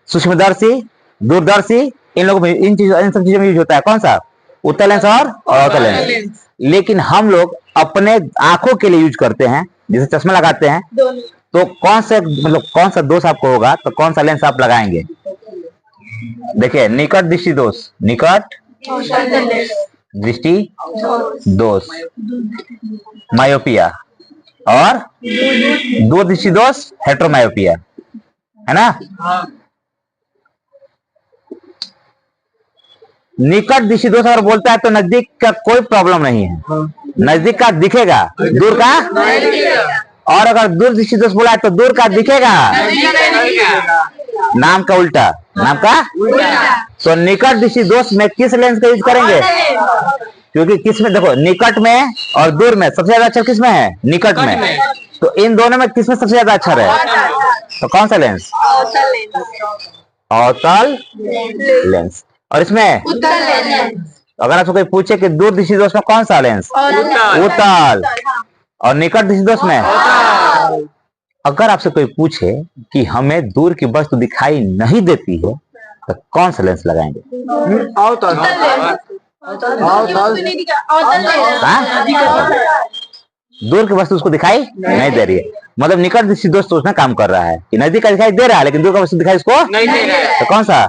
सूक्ष्मदर्शी, दूरदर्शी, इन लोगों में इन सब चीजों में यूज होता है। कौन सा? उत्तल लेंस और अवतल लेंस। लेकिन हम लोग अपने आंखों के लिए यूज करते हैं, जैसे चश्मा लगाते हैं, तो कौन से मतलब कौन सा दोष आपको होगा तो कौन सा लेंस आप लगाएंगे? देखिए, निकट दृष्टि दोष, निकट दृष्टि दोष मायोपिया, और दूर दृष्टि दोष हेट्रोमायोपिया, है ना। निकट दृष्टि दोष अगर बोलता है तो नजदीक का कोई प्रॉब्लम नहीं है, नजदीक का दिखेगा, दूर का, और अगर दूर दृष्टि दोष बोला है तो दूर का दिखेगा, नाम का उल्टा, नाम का तो निकट दृष्टि दोष में किस लेंस का यूज करेंगे? क्योंकि किस में देखो, निकट में और दूर में सबसे ज्यादा अक्षर किस में है? निकट में। तो इन दोनों में किस में सबसे ज्यादा अक्षर है? तो कौन सा लेंस? अवतल लेंस। और इसमें अगर आपसे कोई पूछे कि दूर दृष्टि दोष में कौन सा लेंस? उत्तल। और निकट दृष्टि दोष में? अगर आपसे कोई पूछे कि हमें दूर की वस्तु दिखाई नहीं देती है तो कौन सा लेंस लगाएंगे? दूर की वस्तु उसको दिखाई नहीं दे रही है, मतलब निकट दृष्टि दोष तो उसमें काम कर रहा है कि नजदीक का दिखाई दे रहा है लेकिन दूर का वस्तु दिखाई उसको नहीं दे रहा है, तो कौन सा?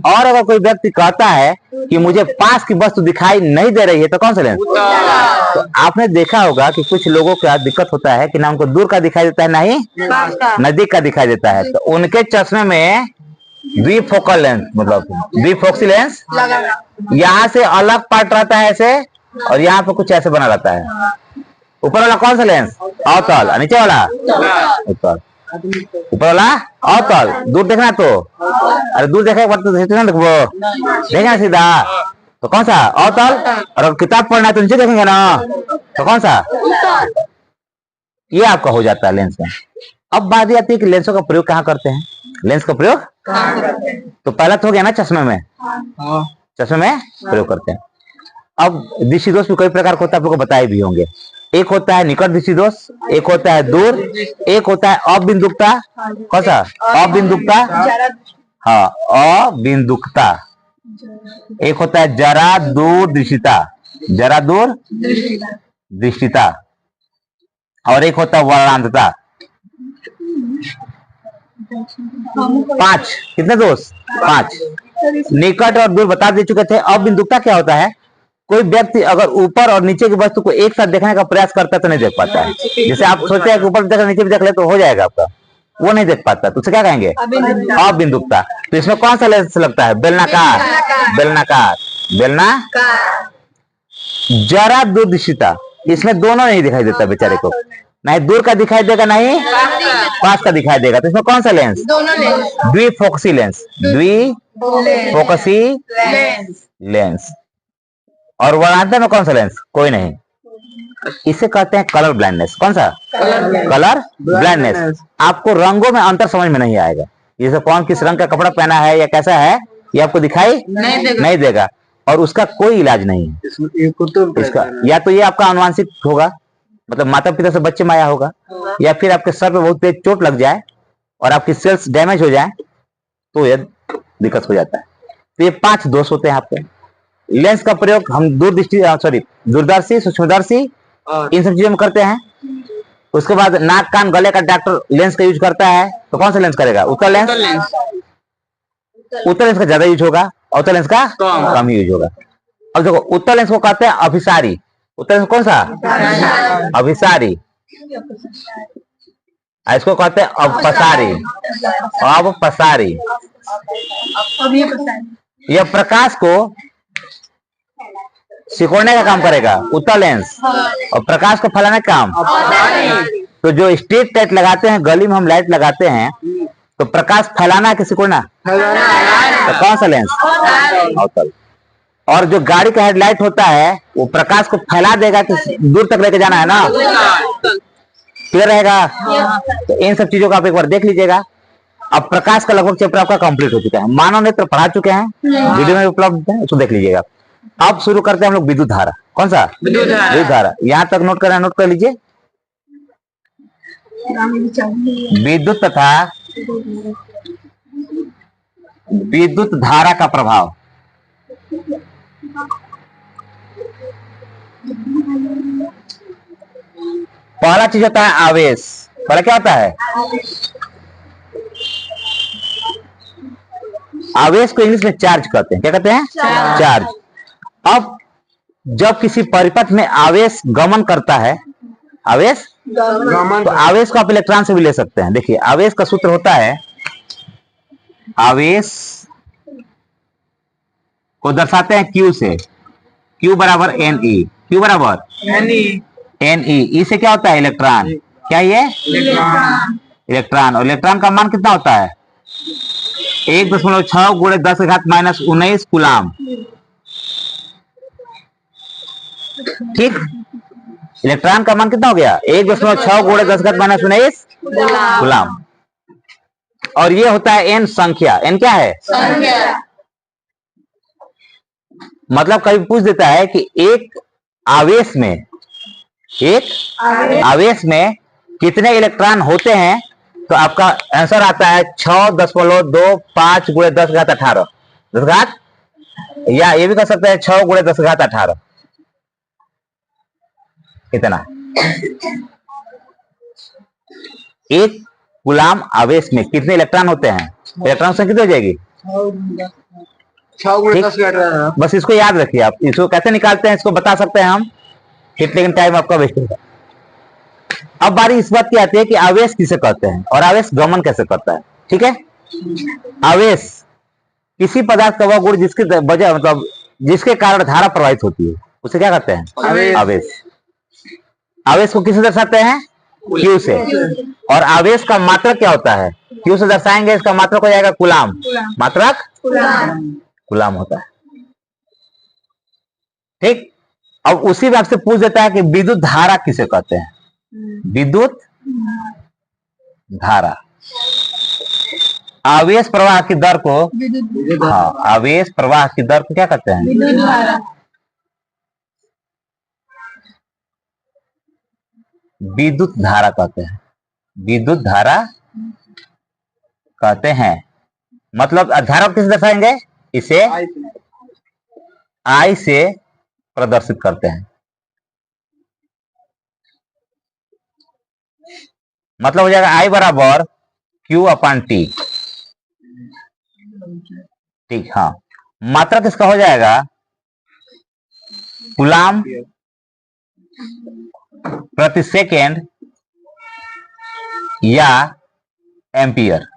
और अगर कोई व्यक्ति कहता है कि मुझे पास की वस्तु दिखाई नहीं दे रही है तो कौन सा लेंस? तो आपने देखा होगा कि कुछ लोगों का दिक्कत होता है कि ना उनको दूर का दिखाई देता है ना ही नजदीक का दिखाई देता है, तो उनके चश्मे में द्विफोकल लेंस मतलब द्विफोक्सी लेंस, यहाँ से अलग पार्ट रहता है ऐसे, और यहाँ पे कुछ ऐसे बना रहता है। ऊपर वाला कौन सा लेंस? अवतल। नीचे वाला उत्तल। ऊपर वाला अवतल। दूर देखना तो, अरे दूर देखा तो देखना सीधा, तो कौन सा? अवतल। और अगर किताब पढ़ना है तो नीचे देखेंगे ना, तो कौन सा? ये आपका हो जाता है लेंस में। अब बात आती है कि लेंसों का प्रयोग कहाँ करते हैं? लेंस का प्रयोग तो पहला तो हो गया ना चश्मे में, चश्मे में प्रयोग करते हैं। अब दृष्टि दोष भी कई प्रकार का होता है, आप लोगों को बताए भी होंगे। एक होता है निकट दृष्टि दोष, एक होता है दूर, एक होता है अबिंदुकता। कौन सा? अबिंदुकता, हाँ अबिंदुकता। एक होता है जरा दूर दृष्टिता, जरा दूर दृष्टिता, और एक होता है वर्णांतता। 5 कितने दोष? 5। निकट और दूर बता दे चुके थे। अबिंदुकता क्या होता है? कोई व्यक्ति अगर ऊपर और नीचे की वस्तु को एक साथ देखने का प्रयास करता है तो नहीं देख पाता है। जैसे आप सोचते हैं कि ऊपर देख नीचे भी देख ले तो हो जाएगा आपका, वो नहीं देख पाता, तो उसे क्या कहेंगे? अबिंदुकता। तो इसमें कौन सा लेंस लगता है? बेलनाकार, बेलनाकार, बेलनाकार। जरा दूरदर्शिता, इसमें दोनों नहीं दिखाई देता बेचारे को, नहीं दूर का दिखाई देगा नहीं पास का दिखाई देगा, तो इसमें कौन सा लेंस? द्विफोकसी लेंस, द्विफोकसी लेंस। और वर्णांतर में कौन सा लेंस? कोई नहीं। इसे कहते हैं कलर ब्लाइंडनेस। कौन सा? Colour blindness. आपको रंगों में अंतर समझ में नहीं आएगा, जैसे कौन किस रंग का कपड़ा पहना है या कैसा है ये आपको दिखाई नहीं देगा, और उसका कोई इलाज नहीं है इसका। या तो ये आपका अनुवांशिक होगा, मतलब माता पिता से बच्चे में आया होगा, या फिर आपके सर पे बहुत तेज चोट लग जाए और आपकी सेल्स डैमेज हो जाए तो ये दिक्कत हो जाता है। तो ये 5 दोष होते हैं आपके। लेंस का प्रयोग हम दूरदर्शी, सूक्ष्मदर्शी इन सब चीजों में करते हैं। उसके बाद नाक कान गले का डॉक्टर लेंस का यूज करता है, तो कौन सा लेंस करेगा? उत्तल लेंस। उत्तल लेंस का ज्यादा यूज होगा, अवतल लेंस का कम यूज होगा। अब देखो, उत्तल लेंस को कहते हैं अभिसारी। उत्तल लेंस कौन सा? अभिसारी। इसको कहते हैं अपसारी, अपसारी। यह प्रकाश को सिकोड़ने का काम करेगा उत्तल लेंस, और प्रकाश को फैलाने का काम। तो जो स्ट्रीट लाइट लगाते हैं, गली में हम लाइट लगाते हैं, तो प्रकाश फैलाना है कि सिकोड़ना? तो कौन सा लेंस? अवतल। और जो गाड़ी का हेडलाइट होता है वो प्रकाश को फैला देगा कि दूर तक लेके जाना है ना? क्लियर रहेगा? तो इन सब चीजों को आप एक बार देख लीजिएगा। अब प्रकाश का लगभग चैप्टर आपका कंप्लीट हो चुका है। मानव नेत्र पढ़ा चुके हैं, वीडियो में उपलब्ध है, उसको देख लीजिएगा। अब शुरू करते हैं हम लोग विद्युत धारा। कौन सा? विद्युत धारा। यहाँ तक नोट करना, नोट कर लीजिए। विद्युत तथा विद्युत धारा का प्रभाव। पहला चीज होता है आवेश। पहला क्या होता है? आवेश को इंग्लिश में चार्ज कहते हैं। क्या कहते हैं? चार्ज। अब जब किसी परिपथ में आवेश गमन करता है, आवेश गमन, तो आवेश को आप इलेक्ट्रॉन से भी ले सकते हैं। देखिए आवेश का सूत्र होता है, आवेश को दर्शाते हैं Q से। Q बराबर NE। Q बराबर NE। E से क्या होता है? इलेक्ट्रॉन। क्या ये? इलेक्ट्रॉन। और इलेक्ट्रॉन का मान कितना होता है? 1.6 गुणे 10⁻⁻19 कूलाम। ठीक। इलेक्ट्रॉन का मान कितना हो गया? 1.6 गुणे 10⁻⁻19 कूलाम। और ये होता है N संख्या। N क्या है? संख्या। मतलब कभी पूछ देता है कि एक आवेश में कितने इलेक्ट्रॉन होते हैं, तो आपका आंसर आता है 6.25 गुणे 10⁻18। 10 या ये भी कर सकते हैं 6 गुणे 10⁻18। कितना? एक कूलाम आवेश में कितने इलेक्ट्रॉन होते हैं? इलेक्ट्रॉन संख्या कितनी हो जाएगी? 6 बस इसको याद रखिए। आप इसको कैसे निकालते हैं इसको बता सकते हैं हम, लेकिन टाइम आपका वेस्ट होगा। अब बारी इस बात की आती है कि आवेश किसे कहते हैं और आवेश गमन कैसे करता है। ठीक है। आवेश किसी पदार्थ का वह गुण जिसके वजह मतलब जिसके कारण धारा प्रवाहित होती है, उसे क्या कहते हैं? आवेश। आवेश को किसे दर्शाते हैं? Q से। और आवेश का मात्रक क्या होता है? Q से दर्शाएंगे, इसका मात्रक हो जाएगा कूलाम। मात्रक कूलाम होता है। ठीक। अब उसी में आपसे पूछ देता है कि विद्युत धारा किसे कहते हैं? विद्युत धारा आवेश प्रवाह की दर को, हाँ, आवेश प्रवाह की दर को क्या कहते हैं? विद्युत धारा कहते हैं। विद्युत धारा कहते हैं। मतलब धारा को किसे दर्शाएंगे? इसे I से प्रदर्शित करते हैं। मतलब हो जाएगा I बराबर Q/T। ठीक। हाँ। मात्रक किसका हो जाएगा? कूलाम प्रति सेकेंड या एम्पियर।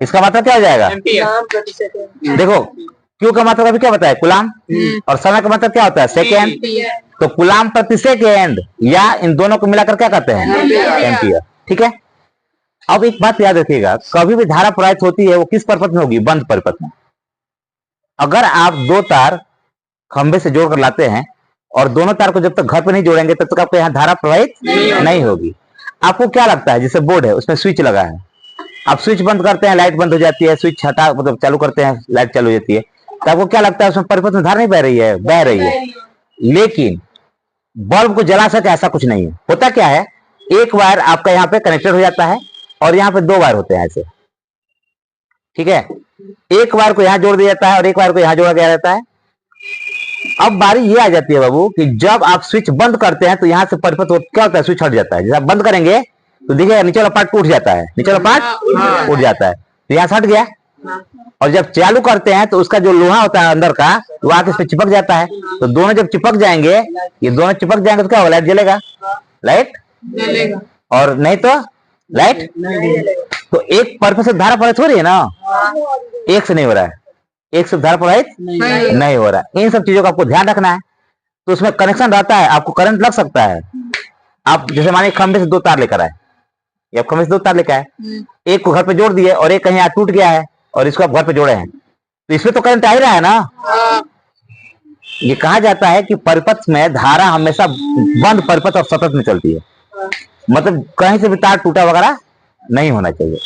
इसका मतलब क्या हो जाएगा? देखो क्यू का मतलब अभी क्या बताया? कूलाम। और समय का मतलब क्या होता है? सेकेंड। तो कूलाम प्रति सेकेंड या इन दोनों को मिलाकर क्या कहते हैं? एम्पियर। ठीक है। अब एक बात याद रखिएगा, कभी भी धारा प्रवाहित होती है वो किस परिपथ में होगी? बंद परिपथ में। अगर आप दो तार खंबे से जोड़कर लाते हैं और दोनों तार को जब तक घर पे नहीं जोड़ेंगे तब तक आपको यहाँ धारा प्रवाहित नहीं होगी। आपको क्या लगता है? जैसे बोर्ड है उसमें स्विच लगा है, आप स्विच बंद करते हैं लाइट बंद हो जाती है, स्विच हटा मतलब चालू करते हैं लाइट चालू हो जाती है, तो आपको क्या लगता है उसमें परिपथ में धारा नहीं बह रही है? बह रही है। लेकिन बल्ब को जला सके ऐसा कुछ नहीं है। होता क्या है, एक वायर आपका यहाँ पे कनेक्टेड हो जाता है और यहाँ पे दो वायर होते हैं ऐसे। ठीक है। एक वायर को यहाँ जोड़ दिया जाता है और एक वायर को यहाँ जोड़ा गया रहता है। अब बारी ये आ जाती है बाबू कि जब आप स्विच बंद करते हैं तो यहाँ से परिपथ क्या होता है? स्विच हट जाता है। जब आप बंद करेंगे तो देखिएगा नीचे वाला पार्ट टूट जाता है, नीचे वाला पार्ट उठ जाता है, तो यहाँ से हट गया। और जब चालू करते हैं तो उसका जो लोहा होता है अंदर का वो आके इस पे चिपक जाता है। तो दोनों जब चिपक जाएंगे, ये दोनों चिपक जाएंगे तो क्या होगा? लाइट जलेगा। लाइट जलेगा। और नहीं तो लाइट। तो एक परिपथ से धारा प्रवाहित हो रही है ना, एक से नहीं हो रहा है, एक से धारा प्रवाहित नहीं हो रहा है। इन सब चीजों का आपको ध्यान रखना है। तो उसमें कनेक्शन रहता है, आपको करंट लग सकता है। आप जैसे मानिए खंभे से 2 तार लेकर आए, या खंभे से 2 तार लेकर आए, एक को घर पे जोड़ दिए और एक कहीं टूट गया है और इसको आप घर पे जोड़े हैं, तो इसमें तो करंट आ ही रहा है ना। ये कहा जाता है कि परिपथ में धारा हमेशा बंद परिपथ और सतत में चलती है, मतलब कहीं से भी तार टूटा वगैरह नहीं होना चाहिए,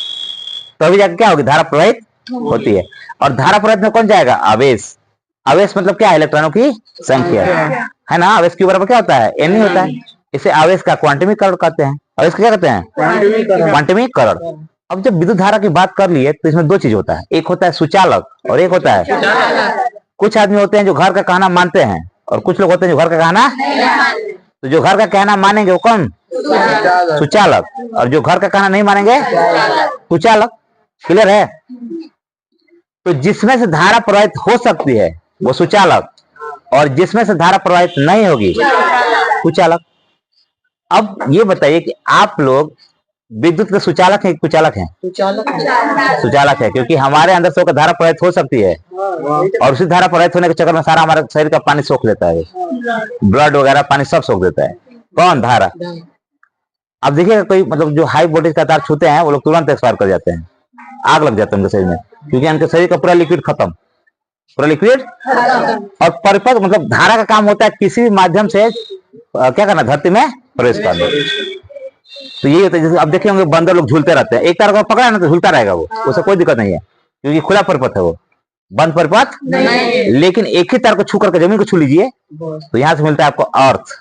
तो अभी जाकर क्या होगी, धारा प्रवाहित होती है। और धारा प्रवाहित में कौन जाएगा, आवेश। आवेश मतलब क्या है, इलेक्ट्रॉनों की संख्या है ना। आवेश के बराबर क्या होता है, n ही होता है। इसे आवेश का क्वांटमिक करण कहते हैं। आवेश क्या कहते हैं, क्वांटमिक करण। अब जब विद्युत धारा की बात कर लिए तो इसमें 2 चीज होता है, एक होता है सुचालक और एक होता है, कुछ आदमी होते हैं जो घर का कहना मानते हैं और कुछ लोग होते हैं जो घर का कहना, तो जो घर का कहना मानेंगे वो कौन, सुचालक, और जो घर का कहना नहीं मानेंगे कुचालक। क्लियर है। तो जिसमें से धारा प्रवाहित हो सकती है वो सुचालक, और जिसमें से धारा प्रवाहित नहीं होगी कुचालक। अब ये बताइए कि आप लोग विद्युत के सुचालक हैं, कुचालक हैं? सुचालक है, क्योंकि हमारे अंदर से धारा प्रवाहित हो सकती है और उसी धारा प्रवाहित होने के चक्कर में सारा हमारे शरीर का पानी सोख लेता है, ब्लड वगैरह पानी सब सोख देता है। कौन, धारा। अब देखिए कोई मतलब जो हाई वोल्टेज का तार छूते हैं वो लोग तुरंत एक्सपायर कर जाते हैं, आग लग जाता है उनके शरीर में, क्योंकि उनके शरीर का पूरा लिक्विड खत्म, पूरा लिक्विड। और परिपथ मतलब धारा का काम होता है किसी भी माध्यम से क्या करना, धरती में प्रवेश करना। तो ये होता है, जैसे अब देखे होंगे बंदर लोग झूलते रहते हैं, एक तार को पकड़ा ना तो झूलता रहेगा वो, उससे कोई दिक्कत नहीं है, क्योंकि खुला परिपथ है वो, बंद परिपथ नहीं। लेकिन एक ही तार को छू करके जमीन को छू लीजिए तो यहाँ से मिलता है आपको अर्थ,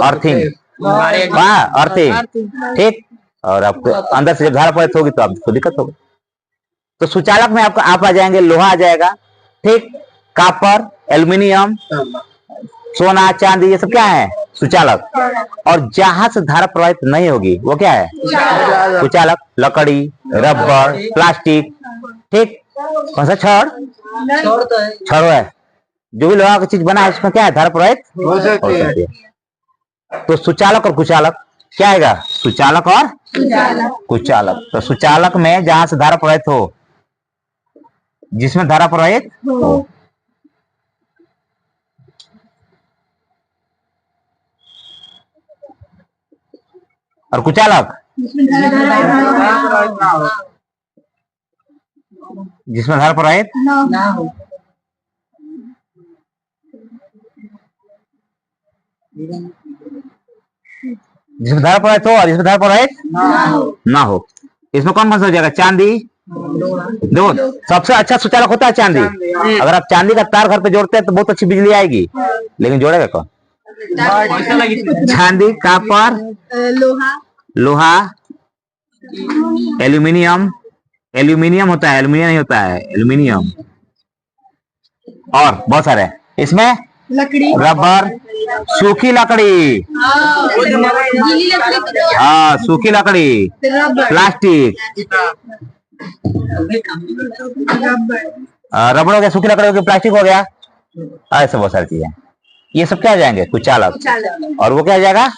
अर्थिंग, अर्थिंग, ठीक। और आपको अंदर से जब धारा प्रवाहित होगी तो आपको दिक्कत होगी। तो सुचालक में आपको आप आ जाएंगे, लोहा आ जाएगा, ठीक, कॉपर, एल्यूमिनियम, सोना, चांदी, ये सब क्या है, सुचालक। और जहां से धारा प्रवाहित नहीं होगी वो क्या है, सुचालक। लकड़ी, रबर, प्लास्टिक, ठीक, कौन सा, छड़ है, जो भी लोहा की चीज बना है उसमें क्या है, धारा प्रवाहित हो सकती है। तो सुचालक और कुचालक क्या आएगा, सुचालक और कुचालक। तो सुचालक में जहां से धारा प्रवाहित हो, जिसमें धारा प्रवाहित हो, और कुचालक जिसमें धारा प्रवाहित ना हो। जिसमें धारा प्रवाहित हो और जिसमें धारा प्रवाहित ना हो। इसमें कौन कौन सा हो जाएगा, चांदी। देखो सबसे अच्छा सुचालक होता है चांदी। अगर आप चांदी का तार घर पे जोड़ते हैं तो बहुत अच्छी बिजली आएगी, लेकिन जोड़ेगा कौन, चांदी, कॉपर, लोहा, एल्यूमिनियम, एल्यूमिनियम होता है, एल्यूमिनियम नहीं होता है, एल्यूमिनियम, और बहुत सारे इसमें, लकड़ी, रबर, सूखी लकड़ी, हाँ सूखी लकड़ी, प्लास्टिक, रबर हो गया, सूखी लकड़ी हो गया, प्लास्टिक हो गया, ऐसे बहुत सारी चीजें। ये सब क्या आ जाएंगे, कुचालक। और वो क्या आ जाएगा,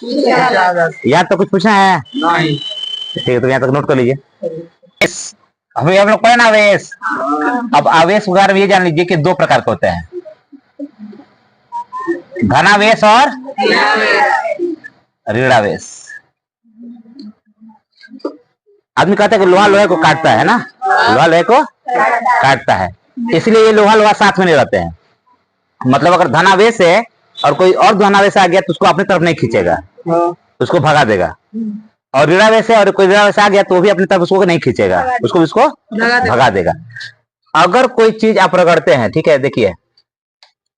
यहाँ तो कुछ पूछना है नहीं, ठीक है, तो यहाँ तक नोट कर लीजिए। हमें हम लोग पढ़े ना आवेश। अब आवेश वगैरह में ये जान लीजिए कि 2 प्रकार के होते हैं, धनावेश और ऋणावेश। आदमी कहता है कि लोहा लोहे को काटता है ना, लोहा लोहे को काटता है, इसलिए ये लोहा लोहा साथ में नहीं रहते हैं। मतलब अगर धनावेश है और कोई और धनावेश आ गया तो उसको अपनी तरफ नहीं खींचेगा, उसको भगा देगा। और ऋणावेश है और कोई ऋणावेश आ गया तो भी अपनी तरफ उसको नहीं खींचेगा, उसको भगा देगा। अगर कोई चीज आप रगड़ते हैं, ठीक है, देखिए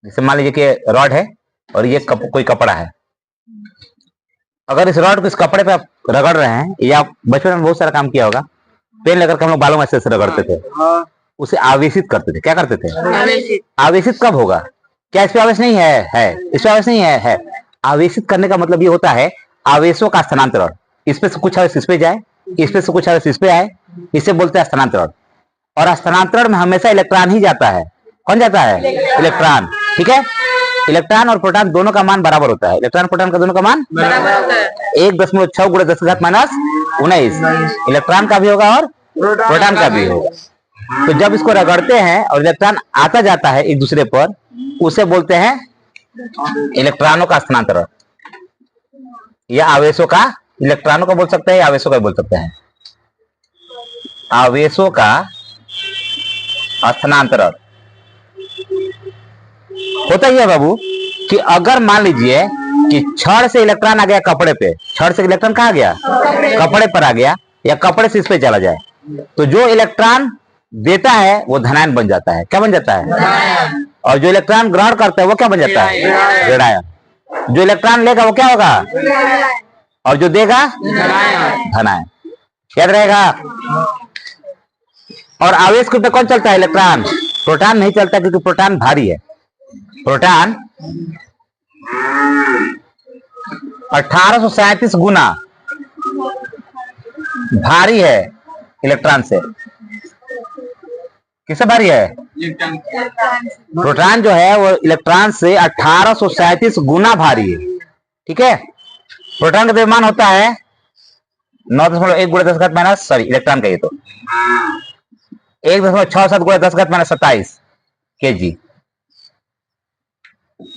जैसे मान लीजिए कि रॉड है और ये कोई कपड़ा है, अगर इस रॉड को इस कपड़े पे आप रगड़ रहे हैं, या बचपन में बहुत सारा काम किया होगा, पेन लेकर के हम लोग बालों में ऐसे रगड़ते थे, उसे आवेशित करते थे। क्या करते थे, आवेशित कब होगा, क्या इस पे आवेश नहीं है, इस पे आवेश नहीं है। आवेशित करने का मतलब ये होता है आवेशों का स्थानांतरण, इस पे से कुछ आवेश इस पे जाए, इस पे से कुछ आवेश इस पे आए, इसे बोलते हैं स्थानांतरण। और स्थानांतरण में हमेशा इलेक्ट्रॉन ही जाता है। कौन जाता है, इलेक्ट्रॉन, ठीक है। इलेक्ट्रॉन और प्रोटॉन दोनों का मान बराबर होता है, इलेक्ट्रॉन प्रोटॉन का दोनों का मान बराबर होता है। 1.6 × 10⁻⁻19 इलेक्ट्रॉन का भी होगा और प्रोटॉन का भी होगा। तो जब इसको रगड़ते हैं और इलेक्ट्रॉन आता जाता है एक दूसरे पर, उसे बोलते हैं इलेक्ट्रॉनों का स्थानांतरण, या आवेशों का, इलेक्ट्रॉनों का बोल सकते हैं या आवेशों का बोल सकते हैं, आवेशों का स्थानांतरण। होता ही है बाबू कि अगर मान लीजिए कि छड़ से इलेक्ट्रॉन आ गया कपड़े पे, छड़ से इलेक्ट्रॉन कहाँ गया, कपड़े पर आ गया, या कपड़े से इस पे चला जाए, तो जो इलेक्ट्रॉन देता है वो धनायन बन जाता है। क्या बन जाता है? और जो इलेक्ट्रॉन ग्रहण करता है वो क्या बन जाता है? ऋणायन। जो इलेक्ट्रॉन लेगा वो क्या होगा, और जो देगा धनायन। याद रहेगा। और आवेश के ऊपर कौन चलता है? इलेक्ट्रॉन। प्रोटॉन नहीं चलता क्योंकि प्रोटॉन भारी है। प्रोटॉन 1837 गुना भारी है इलेक्ट्रॉन से। किससे भारी है? प्रोटॉन जो है वो इलेक्ट्रॉन से 1837 गुना भारी है। ठीक है। प्रोटॉन का द्रव्यमान होता है 9.1 × 10⁻, सॉरी इलेक्ट्रॉन का ये तो 1.67 × 10⁻27 kg,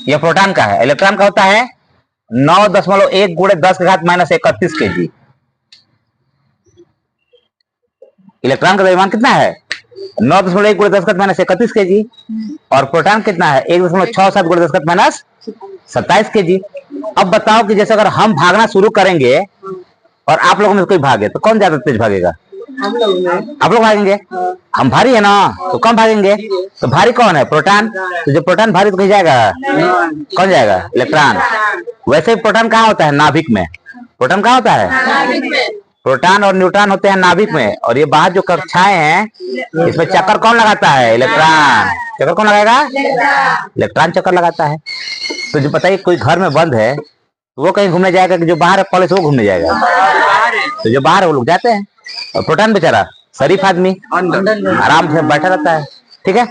यह प्रोटॉन का है। इलेक्ट्रॉन का होता है 9.1 × 10⁻31 kg। इलेक्ट्रॉन का द्रव्यमान कितना है? 9.1 × 10⁻31 kg। और प्रोटॉन कितना है? 1.67 × 10⁻27 kg। अब बताओ कि जैसे अगर हम भागना शुरू करेंगे और आप लोगों में कोई भागे तो कौन ज्यादा तेज भागेगा? आप लोग भागेंगे। हम भारी है ना तो कम भागेंगे। तो भारी कौन है? प्रोटॉन। तो जब प्रोटॉन भारी तो कहीं जाएगा? कौन जाएगा? इलेक्ट्रॉन। वैसे ही प्रोटॉन कहाँ होता है? नाभिक में। प्रोटॉन कहाँ होता है? प्रोटॉन और न्यूट्रॉन होते हैं नाभिक में। और ये बाहर जो कक्षाएं हैं इसमें चक्कर कौन लगाता है? इलेक्ट्रॉन। चक्कर कौन लगाएगा? इलेक्ट्रॉन चक्कर लगाता है। तो जो बताइए कोई घर में बंद है तो वो कहीं घूमने जाएगा कि जो बाहर है कॉलेज वो घूमने जाएगा? तो जो बाहर है वो लोग जाते हैं। और प्रोटॉन बेचारा शरीफ आदमी आराम से बैठा रहता है। ठीक है।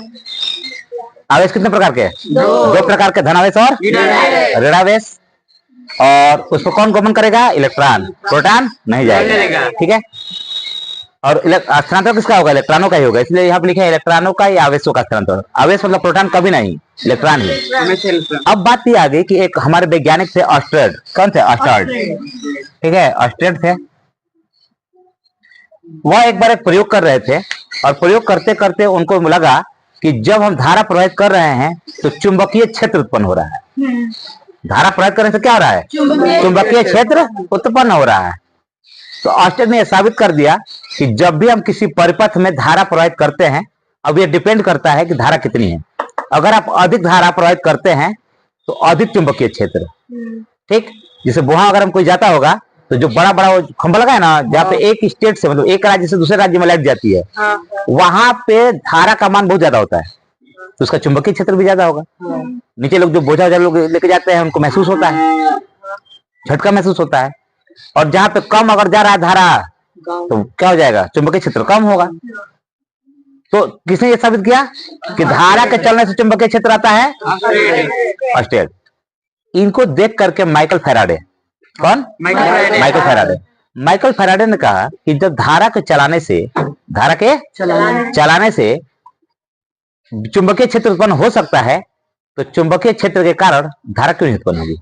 आवेश कितने प्रकार के? दो प्रकार के, धनावेश और ऋणावेश। और उसको कौन गमन करेगा? इलेक्ट्रॉन। प्रोटॉन नहीं जाएगा। ठीक है। और स्थानांतरण किसका होगा? इलेक्ट्रॉनों का ही होगा। इसलिए यहाँ पे लिखे इलेक्ट्रॉनों का या आवेशों का स्थानांतरण। आवेश मतलब प्रोटॉन कभी नहीं, इलेक्ट्रॉन ही। अब बात ये आ गई कि एक हमारे वैज्ञानिक थे ऑस्ट्रेड। कौन थे? ऑस्ट्रेड। ठीक है। ऑस्ट्रेड थे। वह एक बार एक प्रयोग कर रहे थे और प्रयोग करते करते उनको लगा कि जब हम धारा प्रवाहित कर रहे हैं तो चुंबकीय क्षेत्र उत्पन्न हो रहा है। धारा प्रवाहित करने से क्या हो रहा है? चुंबकीय क्षेत्र उत्पन्न हो रहा है। तो ऑस्ट्रेड ने यह साबित कर दिया कि जब भी हम किसी परिपथ में धारा प्रवाहित करते हैं, अब ये डिपेंड करता है कि धारा कितनी है। अगर आप अधिक धारा प्रवाहित करते हैं तो अधिक चुंबकीय क्षेत्र। ठीक। जैसे वहां अगर हम कोई जाता होगा तो जो बड़ा बड़ा वो खंभा लगा है ना, जहाँ पे एक स्टेट से मतलब एक राज्य से दूसरे राज्य में लाइट जाती है, वहां पे धारा का मान बहुत ज्यादा होता है तो उसका चुंबकीय क्षेत्र भी ज्यादा होगा। नीचे लोग जो बोझा लोग लेके जाते हैं उनको महसूस होता है, झटका महसूस होता है। और जहाँ पे कम अगर जा रहा है धारा तो क्या हो जाएगा? चुंबकीय क्षेत्र कम होगा। तो किसने ये साबित किया कि धारा के चलने से चुंबकीय क्षेत्र आता है? ऑस्ट्रेड। इनको देख करके माइकल फैराडे, कौन? Michael Faraday. माइकल फैराडे ने कहा कि जब धारा के चलाने से चुंबकीय क्षेत्र उत्पन्न हो सकता है तो चुंबकीय क्षेत्र के कारण धारा क्यों नहीं उत्पन्न होगी?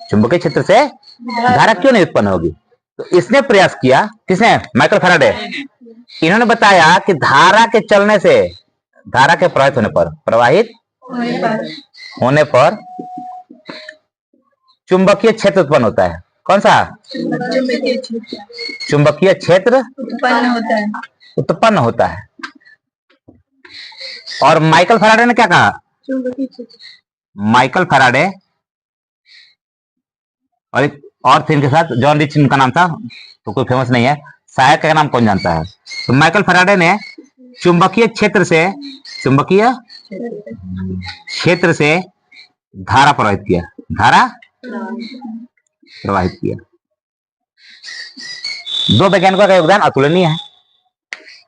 चुंबकीय क्षेत्र से धारा क्यों नहीं उत्पन्न होगी? तो इसने प्रयास किया। किसने? Michael Faraday. इन्होंने बताया कि धारा के चलने से, धारा के प्रवाहित होने पर चुंबकीय क्षेत्र उत्पन्न होता है। कौन सा? चुंबकीय क्षेत्र उत्पन्न होता है। और माइकल फैराडे ने क्या कहा? माइकल फैराडे और एक और थे इनके साथ, जॉन रिच इनका नाम था, तो कोई फेमस नहीं है। सहायक का नाम कौन जानता है? तो माइकल फैराडे ने चुंबकीय क्षेत्र से धारा प्रवाहित किया। दो वैज्ञानिकों का योगदान अतुलनीय है।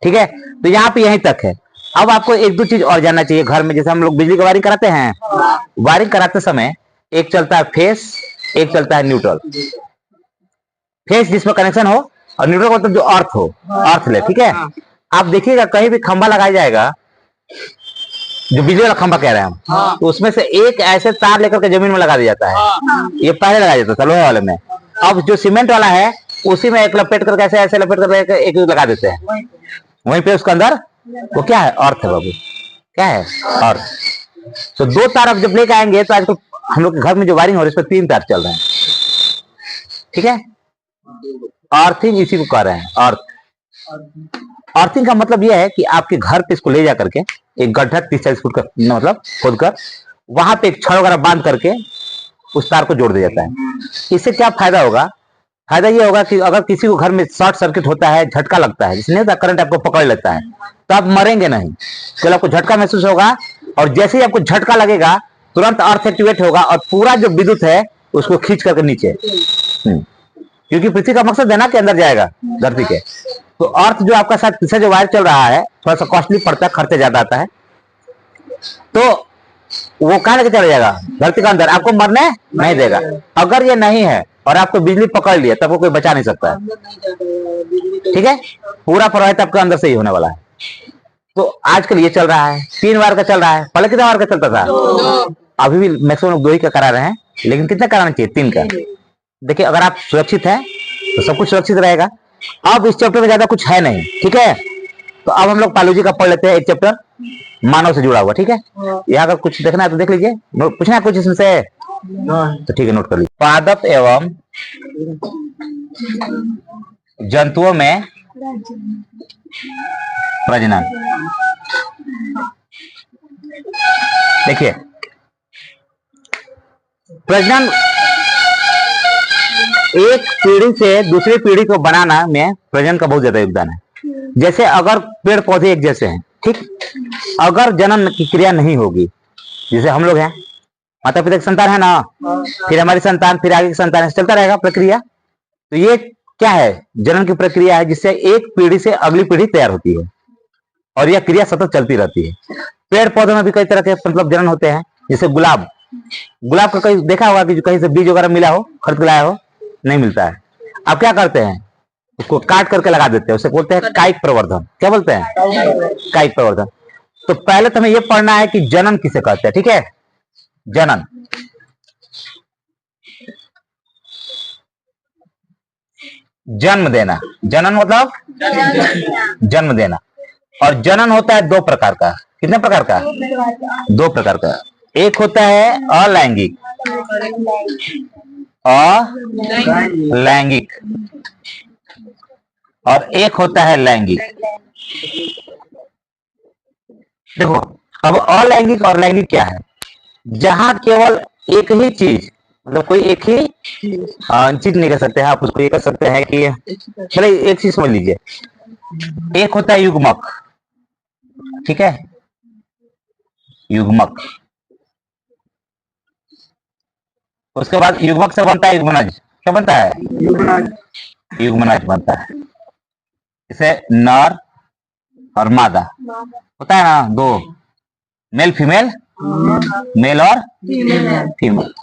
ठीक है। तो यहाँ पे यहीं तक है। अब आपको एक दो चीज और जानना चाहिए। घर में जैसे हम लोग बिजली की वायरिंग कराते हैं, वायरिंग कराते समय एक चलता है फेस, एक चलता है न्यूट्रल। फेस जिसमें कनेक्शन हो और न्यूट्रल मतलब जो अर्थ हो, अर्थ ले। ठीक है। आप देखिएगा कहीं भी खंभा लगाया जाएगा, जो बिजली वाला खंभा कह रहे हैं हम, तो उसमें से एक ऐसे तार लेकर के जमीन में लगा दिया जाता है। ये पहले लगाया जाता था लोहे वाले में। अब जो सीमेंट वाला है उसी में एक लपेट करके ऐसे ऐसे लपेट करके एक लगा देते हैं, वहीं पे उसके अंदर वो क्या है, अर्थ है बाबू, क्या है, अर्थ। तो दो तार अब जब लेके आएंगे तो आजकल हम लोग के घर में जो वायरिंग हो रही है, इस पर 3 तार चल रहे हैं, ठीक है। अर्थिंग इसी को कह रहे हैं, अर्थ। अर्थिंग का मतलब यह है कि आपके घर पे इसको ले जा करके एक गड्ढा 30-40 फुट का मतलब खोद कर वहां पे एक छड़ वगैरह बांध करके उस तार को जोड़ दिया जाता है। इससे क्या फायदा होगा? फायदा ये होगा कि अगर किसी को घर में शॉर्ट सर्किट होता है, झटका लगता है, जिसने करंट आपको पकड़ लेता है, तो आप मरेंगे नहीं, केवल आपको झटका महसूस होगा, और जैसे ही आपको झटका लगेगा तुरंत अर्थ एक्टिवेट होगा और पूरा जो विद्युत है उसको खींच करके नीचे, क्योंकि पृथ्वी का मकसद है ना कि अंदर जाएगा धरती के। तो अर्थ जो आपका साथ पीछे जो वायर चल रहा है थोड़ा सा कॉस्टली पड़ता है, खर्चे ज्यादा आता है, तो वो कहां लेके चला जाएगा, धरती का अंदर, आपको मरने नहीं देगा। अगर ये नहीं है और आपको बिजली पकड़ लिया तब वो कोई बचा नहीं सकता है, ठीक है। पूरा प्रभावित आपके अंदर से ही होने वाला है। तो आजकल ये चल रहा है 3 वायर का चल रहा है, पहले कितना वायर का चलता था? अभी भी मैक्सिमम लोग 2 ही का करा रहे हैं, लेकिन कितना कराना चाहिए? 3 का। देखिए अगर आप सुरक्षित हैं तो सब कुछ सुरक्षित रहेगा। अब इस चैप्टर में ज्यादा कुछ है नहीं, ठीक है। तो अब हम लोग बायोलॉजी का पढ़ लेते हैं, एक चैप्टर मानव से जुड़ा हुआ, ठीक है। यहाँ अगर कुछ देखना है तो देख लीजिए, पूछना है कुछ इसमें से तो ठीक है, नोट कर लीजिए। पादप एवं जंतुओं में प्रजनन। देखिए प्रजनन एक पीढ़ी से दूसरी पीढ़ी को बनाना में प्रजनन का बहुत ज्यादा योगदान है। जैसे अगर पेड़ पौधे एक जैसे हैं, ठीक, अगर जनन की क्रिया नहीं होगी, जैसे हम लोग हैं, माता पिता की संतान है ना, फिर हमारी संतान, फिर आगे की संतान, चलता रहेगा प्रक्रिया। तो ये क्या है? जनन की प्रक्रिया है, जिससे एक पीढ़ी से अगली पीढ़ी तैयार होती है और यह क्रिया सतत चलती रहती है। पेड़ पौधों में भी कई तरह के मतलब जनन होते हैं, जैसे गुलाब का कहीं देखा होगा कि कहीं से बीज वगैरह मिला हो, खरीद लाया हो, नहीं मिलता है। अब क्या करते हैं, उसको काट करके लगा देते हैं, उसे बोलते हैं कायिक प्रवर्धन। क्या बोलते हैं? कायिक प्रवर्धन। तो पहले तो हमें यह पढ़ना है कि जनन किसे कहते हैं, ठीक है। जनन, जन्म देना, जनन मतलब जन्म देना। और जनन होता है 2 प्रकार का। कितने प्रकार का? 2 प्रकार का। एक होता है अलैंगिक, अलैंगिक, और एक होता है लैंगिक। देखो अब अलैंगिक और लैंगिक क्या है? जहां केवल एक ही चीज, मतलब कोई एक ही चीज नहीं कर सकते हैं आप, उसको ये कर सकते हैं कि चलिए एक चीज समझ लीजिए। एक होता है युग्मक, ठीक है, युग्मक। उसके बाद युग्मक से बनता है युग्मनज। क्या बनता है? युग्मनज बनता है। इसे नर और मादा होता है ना, 2, मेल फीमेल, मेल और फीमेल।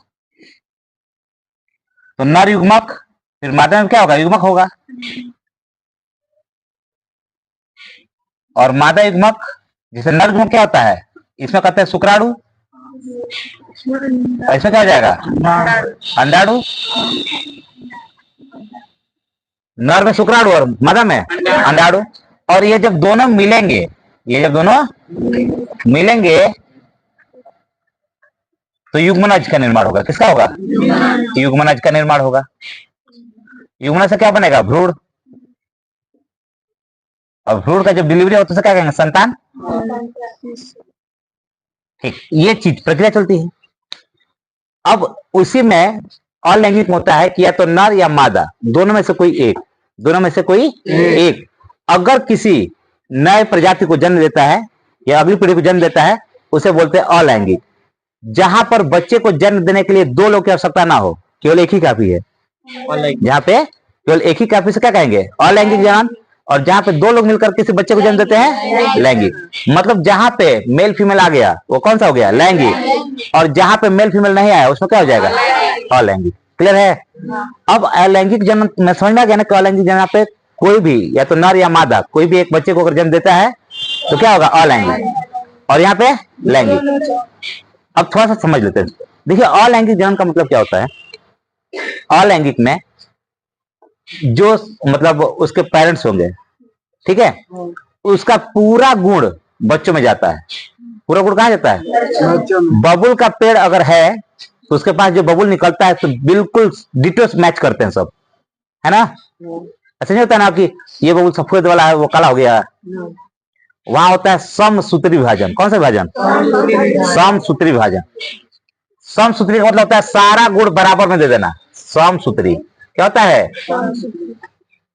तो नर युग्मक, फिर मादा में क्या होगा? युग्मक होगा। और मादा युग्मक, जैसे नर युग्मक क्या होता है, इसमें कहते हैं शुक्राणु, इसमें क्या हो जाएगा? अंडाणु। नर में शुक्राणु और मादा में अंडाणु। और ये जब दोनों मिलेंगे, तो युग्मनज का निर्माण होगा। किसका होगा? युग्मनज का निर्माण होगा। युग्मनज से क्या बनेगा? भ्रूण। और भ्रूण का जब डिलीवरी होता है तो क्या कहेंगे? संतान। ठीक, ये चीज प्रक्रिया चलती है। अब उसी में अलैंगिक होता है कि या तो नर या मादा, दोनों में से कोई एक अगर किसी नए प्रजाति को जन्म देता है या अगली पीढ़ी को जन्म देता है, उसे बोलते हैं अलैंगिक। जहां पर बच्चे को जन्म देने के लिए 2 लोग की आवश्यकता ना हो, केवल एक ही काफी है। जहां पे केवल एक ही काफी से क्या कहेंगे? अलैंगिक जनन। और जहां पे 2 लोग मिलकर किसी बच्चे को जन्म देते हैं, लैंगिक। मतलब जहां पे मेल फीमेल आ गया वो कौन सा हो गया? लैंगिक। और जहां पे मेल फीमेल नहीं आया उसमें क्या हो जाएगा? अलैंगिक। क्लियर है? अब अलैंगिक जनन में समझ में आ गया ना कि अलैंगिक जनन पे कोई भी या तो नर या मादा कोई भी एक बच्चे को अगर जन्म देता है तो क्या होगा, अलैंगिक। और यहाँ पे लैंगिक। अब थोड़ा सा समझ लेते हैं। देखिए अलैंगिक जन्म का मतलब क्या होता है। अलैंगिक में जो मतलब उसके पेरेंट्स होंगे, ठीक है, उसका पूरा गुण बच्चों में जाता है। पूरा गुण कहाँ जाता है? बबुल का पेड़ अगर है तो उसके पास जो बबुल निकलता है तो बिल्कुल डिटो मैच करते हैं सब, है ना। ऐसा नहीं होता ना कि ये बबुल सफेद वाला है वो काला हो गया। वहां होता है समसूत्री विभाजन। कौन सा विभाजन? समसूत्री विभाजन। समसूत्री का मतलब होता है सारा गुण बराबर में दे देना। समसूत्री क्या होता है?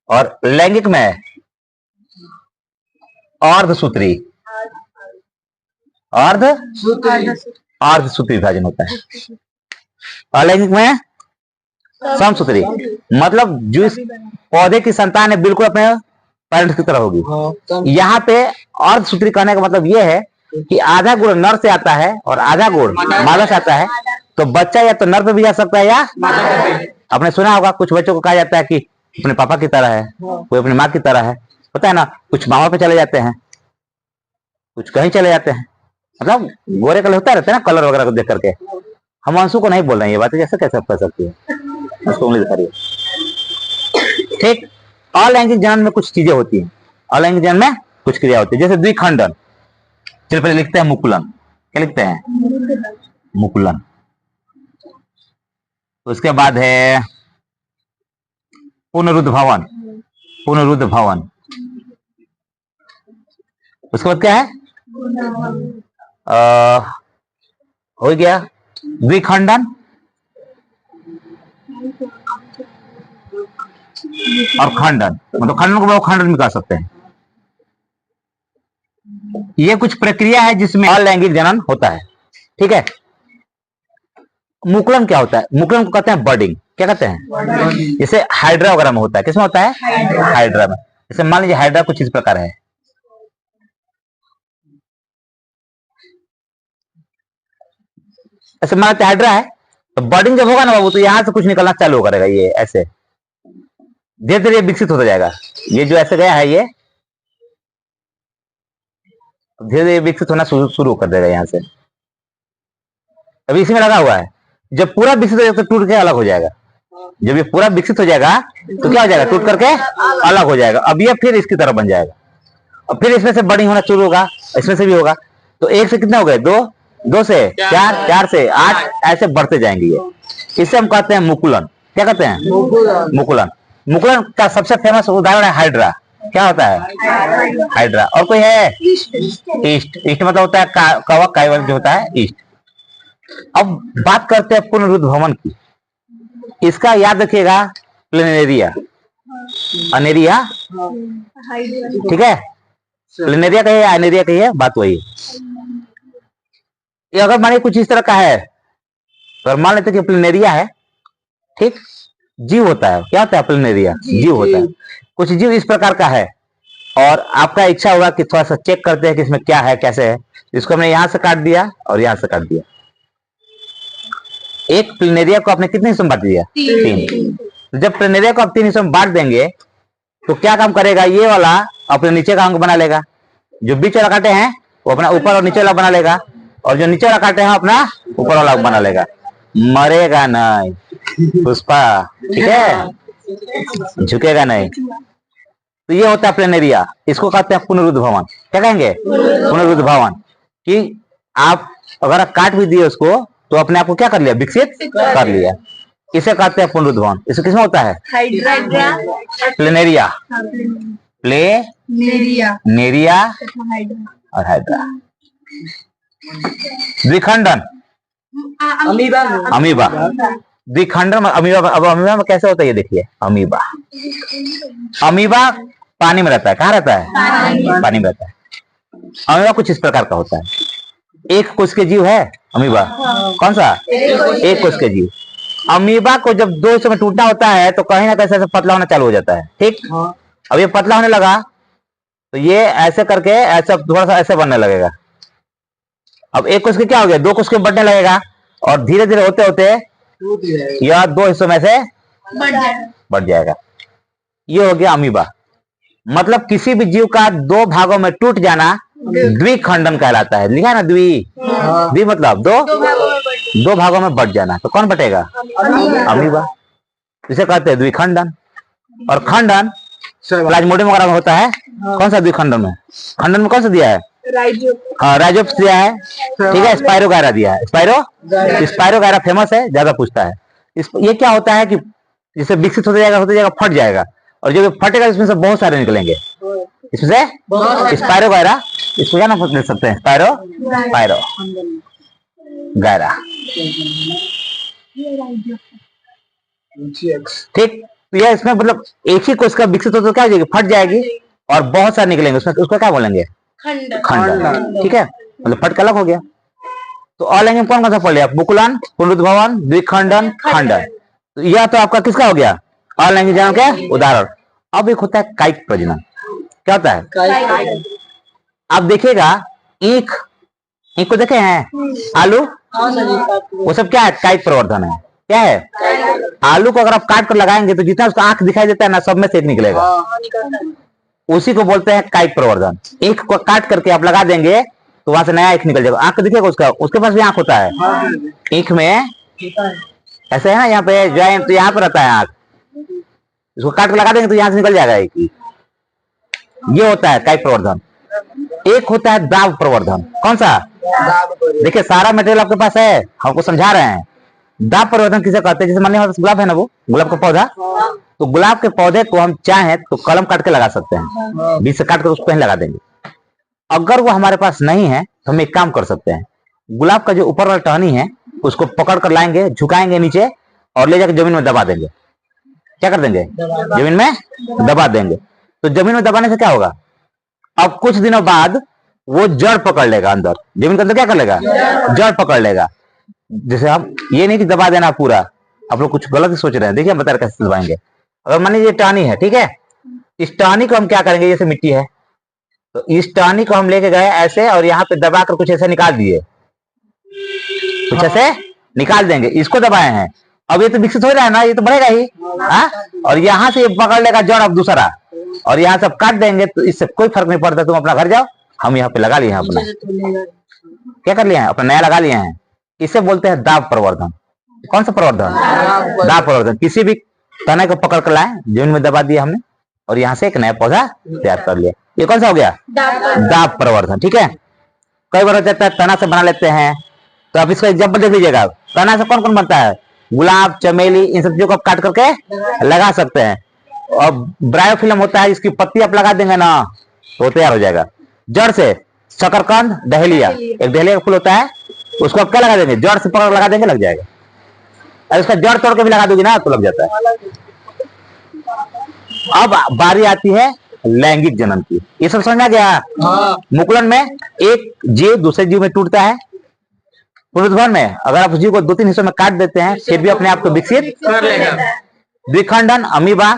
और लैंगिक में अर्धसूत्री। अर्धसूत्री विभाजन होता है। अलैंगिक में समसूत्री, मतलब जो इस पौधे की संतान है बिल्कुल अपने पेरेंट्स की तरह होगी। यहाँ पे अर्धसूत्री कहने का मतलब ये है कि आधा गुण नर से आता है और आधा गुण मादा से आता है। तो बच्चा या तो नर पे भी जा सकता है या आपने सुना होगा कुछ बच्चों को कहा जाता है कि अपने पापा की तरह है, कोई अपनी माँ की तरह है, पता है ना। कुछ मामा पे चले जाते हैं, कुछ कहीं चले जाते हैं, मतलब गोरे कलर होता रहता है ना, कलर वगैरह को देख करके। हम अंशु को नहीं बोल रहे हैं ये बात, कैसे कैसे कर सकती है, उसको उंगली दिखा रही है। ठीक, अलैंगिक जन्म में कुछ चीजें होती हैं। अलैंगिक जन्म में कुछ क्रिया होती है, जैसे द्विखंडन। चलिए पहले लिखते हैं मुकुलन। क्या लिखते हैं? मुकुलन। उसके बाद है पुनरुद्भवन। पुनरुद्भवन। उसके बाद क्या है? हो गया द्विखंडन और खंडन। मतलब खंडन को खंडन भी कह सकते हैं। ये कुछ प्रक्रिया है जिसमें अलैंगिक जनन होता है, ठीक है। मुकुलन क्या होता है? मुकुलन को कहते हैं बर्डिंग। क्या कहते हैं? जैसे हाइड्रा वगैरह में होता है। किसमें होता है? हाइड्रा में। जैसे मान लीजिए हाइड्रा कुछ इस प्रकार है। ऐसे मान लीजिए हाइड्रा है तो बर्डिंग जब होगा ना बाबू तो यहां से कुछ निकलना चालू करेगा। ये ऐसे धीरे धीरे विकसित होता जाएगा। ये जो ऐसे गया है ये धीरे धीरे विकसित होना शुरू कर देगा यहाँ से। अभी इसी में लगा हुआ है। जब पूरा विकसित हो जाएगा तो टूट के अलग हो जाएगा। जब ये पूरा विकसित हो जाएगा तो क्या हो जाएगा? टूट करके अलग हो जाएगा। अब ये फिर इसकी तरफ बन जाएगा और फिर इसमें से बर्डिंग होना शुरू होगा, इसमें से भी होगा। तो एक से कितने हो गए? दो, दो से चार, चार से आठ, ऐसे बढ़ते जाएंगे ये। इसे हम कहते हैं मुकुलन। क्या कहते हैं? मुकुलन। मुकुलन का सबसे फेमस उदाहरण है हाइड्रा। क्या होता है? हाइड्रा। और कोई है? ईस्ट। ईस्ट मतलब होता है कवक, काइवक जो होता है ईस्ट। अब बात करते हैं पुनरुद्भवन की। इसका याद रखिएगा प्लेनेरिया, अनेरिया, ठीक है। प्लेनेरिया कहिए या अनेरिया कहिए, बात वही है। ये अगर मानिए कुछ इस तरह का है, अगर मान लेते कि प्लेनेरिया है, ठीक, जीव होता है। क्या होता है? प्लेनेरिया जीव होता है। कुछ जीव इस प्रकार का है और आपका इच्छा होगा कि थोड़ा सा चेक करते हैं कि इसमें क्या है, कैसे है। इसको हमने यहां से काट दिया और यहां से काट दिया। एक प्लेनेरिया को आपने कितने हिस्सों में बांट दिया? तीन। जब प्लेनेरिया को आप तीन हिस्सों में बांट देंगे तो क्या काम करेगा? ये वाला अपने नीचे का अंग बना लेगा, जो बीच वाला काटे हैं वो अपना ऊपर और नीचे वाला बना लेगा, और जो नीचे वाला काटे हैं अपना ऊपर वाला बना लेगा। मरेगा नहीं पुष्पा, ठीक है, झुकेगा नहीं। तो ये होता है प्लेनेरिया। इसको कहते हैं पुनरुद्भवन। क्या कहेंगे? पुनरुद्भवन। कि आप अगर काट भी दिए उसको तो अपने आप को क्या कर लिया? विकसित कर लिया। इसे कहते हैं पुनरुद्भवन। इसे किसमें होता है? प्लेनेरिया, प्लेनेरिया और हाइड्रा। द्विखंडन, अमीबा। द्विखंडन अमीबा। अब अमीबा में कैसे होता है ये देखिए। अमीबा, अमीबा पानी में रहता है। कहाँ रहता है? पानी में रहता है। अमीबा कुछ इस प्रकार का होता है। एक कोश के जीव है अमीबा। कौन सा? एक कोश के जीव। अमीबा को जब दो हिस्सों में टूटना होता है तो कहीं ना कहीं से पतला होना चालू हो जाता है, ठीक। अब ये पतला होने लगा तो ये ऐसे करके ऐसा थोड़ा सा ऐसे बनने लगेगा। अब एक कोश के क्या हो गया? दो कोश के बढ़ने लगेगा और धीरे धीरे होते होते यह दो हिस्सों में से बढ़ जाएगा। ये हो गया अमीबा। मतलब किसी भी जीव का दो भागों में टूट जाना द्विखंडन कहलाता है। लिखा है ना, द्वि मतलब दो भागों में बट जाना। तो कौन बटेगा? अमीबा। इसे कहते हैं द्विखंडन। और खंडन प्लाज्मोडियम वगैरह में होता है। कौन सा द्विखंडन में? खंडन में कौन सा दिया है? राइजोप्स दिया है, ठीक है। स्पाइरोगायरा दिया है। स्पाइरोगायरा फेमस है, ज्यादा पूछता है। ये क्या होता है कि जिससे विकसित होते जाएगा फट जाएगा, और जब फटेगा इसमें से बहुत सारे निकलेंगे। इसमें से स्पाइरोगायरा, इसको क्या नाम दे सकते हैं? स्पाइरो गायरा, ठीक। तो यह इसमें मतलब एक ही कोशिका विकसित हो तो क्या हो जाएगी? फट जाएगी और बहुत सारे निकलेंगे उसमें। उसको क्या बोलेंगे? खंडन, ठीक है। मतलब फट का अलग हो गया। तो अलैंगिक कौन कौन सा पढ़ लिया? मुकुलन, पुनरुद्भवन, द्विखंडन, खंडन। तो यह तो आपका किसका हो गया? अलैंगिक जनन के उदाहरण। अब एक होता है कायिक प्रजनन। क्या होता है? आप देखिएगा, ईख को देखे हैं? आलू, वो सब क्या है? कायिक प्रवर्धन है। क्या है? आलू को अगर आप काट कर लगाएंगे तो जितना उसका आंख दिखाई देता है ना, सब में से एक निकलेगा। उसी को बोलते हैं कायिक प्रवर्धन। ईख को काट करके आप लगा देंगे तो वहां से नया ईख निकल जाएगा। आंख दिखेगा उसका, उसके पास भी आंख होता है। ईख में ऐसे है ना, यहाँ पे ज्वाइंट, तो यहाँ पे रहता है आंख। इसको काट कर लगा देंगे तो यहाँ से निकल जाएगा एक। ये होता है कायिक प्रवर्धन। एक होता है दाब प्रवर्धन। कौन सा? देखिए सारा मटेरियल आपके पास है, हमको समझा रहे हैं। दाब प्रवर्धन किसे कहते हैं? जैसे मान लीजिए गुलाब है ना, वो गुलाब का पौधा, तो गुलाब के पौधे को हम चाहें तो कलम काट के लगा सकते हैं, बीच से काट कर उसको कहीं लगा देंगे। अगर वो हमारे पास नहीं है तो हम एक काम कर सकते हैं, गुलाब का जो ऊपर वाला टहनी है उसको पकड़ कर लाएंगे, झुकाएंगे नीचे और ले जाकर जमीन में दबा देंगे। क्या कर देंगे? जमीन में दबा देंगे। तो जमीन में दबाने से क्या होगा? अब कुछ दिनों बाद वो जड़ पकड़ लेगा अंदर, जमीन के अंदर क्या कर लेगा? जड़ पकड़ लेगा। जैसे हम ये नहीं कि दबा देना पूरा, आप लोग कुछ गलत सोच रहे हैं। देखिए हम बता रहे कैसे दबाएंगे। अगर मान लीजिए टहनी है, ठीक है, इस टहनी को हम क्या करेंगे? जैसे मिट्टी है तो इस टहनी को हम लेके गए ऐसे और यहाँ पे दबा कर कुछ ऐसे निकाल दिए, कुछ ऐसे निकाल देंगे। इसको दबाए हैं, अब ये तो विकसित हो रहा है ना, ये तो बढ़ेगा ही। और यहाँ से ये पकड़ लेगा जड़ अब दूसरा, और यहाँ सब काट देंगे तो इससे कोई फर्क नहीं पड़ता। तुम अपना घर जाओ, हम यहाँ पे लगा लिए हैं अपना। क्या कर लिया है? अपना नया लगा लिए हैं। इसे बोलते हैं दाब प्रवर्धन। कौन सा प्रवर्धन? दाब प्रवर्धन। किसी भी तना को पकड़ कर लाए, जमीन में दबा दिया हमने और यहाँ से एक नया पौधा तैयार कर लिया। ये कौन सा हो गया? दाब प्रवर्धन, ठीक है। कई बार हो जाता है तना से बना लेते हैं, तो आप इसका एग्जाम्पल देख लीजिएगा। तना से कौन कौन बनता है? गुलाब, चमेली, इन सब चीजों को काट करके लगा सकते हैं। और ब्रायोफिल्म होता है, इसकी पत्ती आप लगा देंगे ना तो तैयार हो जाएगा। जड़ से शकरकंद, डहेलिया, एक डहेलिया का फूल होता है, उसको आप क्या लगा देंगे? जड़ से पकड़ लगा देंगे, लग जाएगा। और इसका जड़ तोड़ के भी लगा दोगे ना तो लग जाता है। अब बारी आती है लैंगिक जनन की। ये सब समझ आ गया? मुकुलन में एक जीव दूसरे जीव में टूटता है। पुनरुद्भवन में अगर आप उस जीव को 2-3 हिस्सों में काट देते हैं फिर भी अपने आप को विकसित कर लेगा। द्विखंडन अमीबा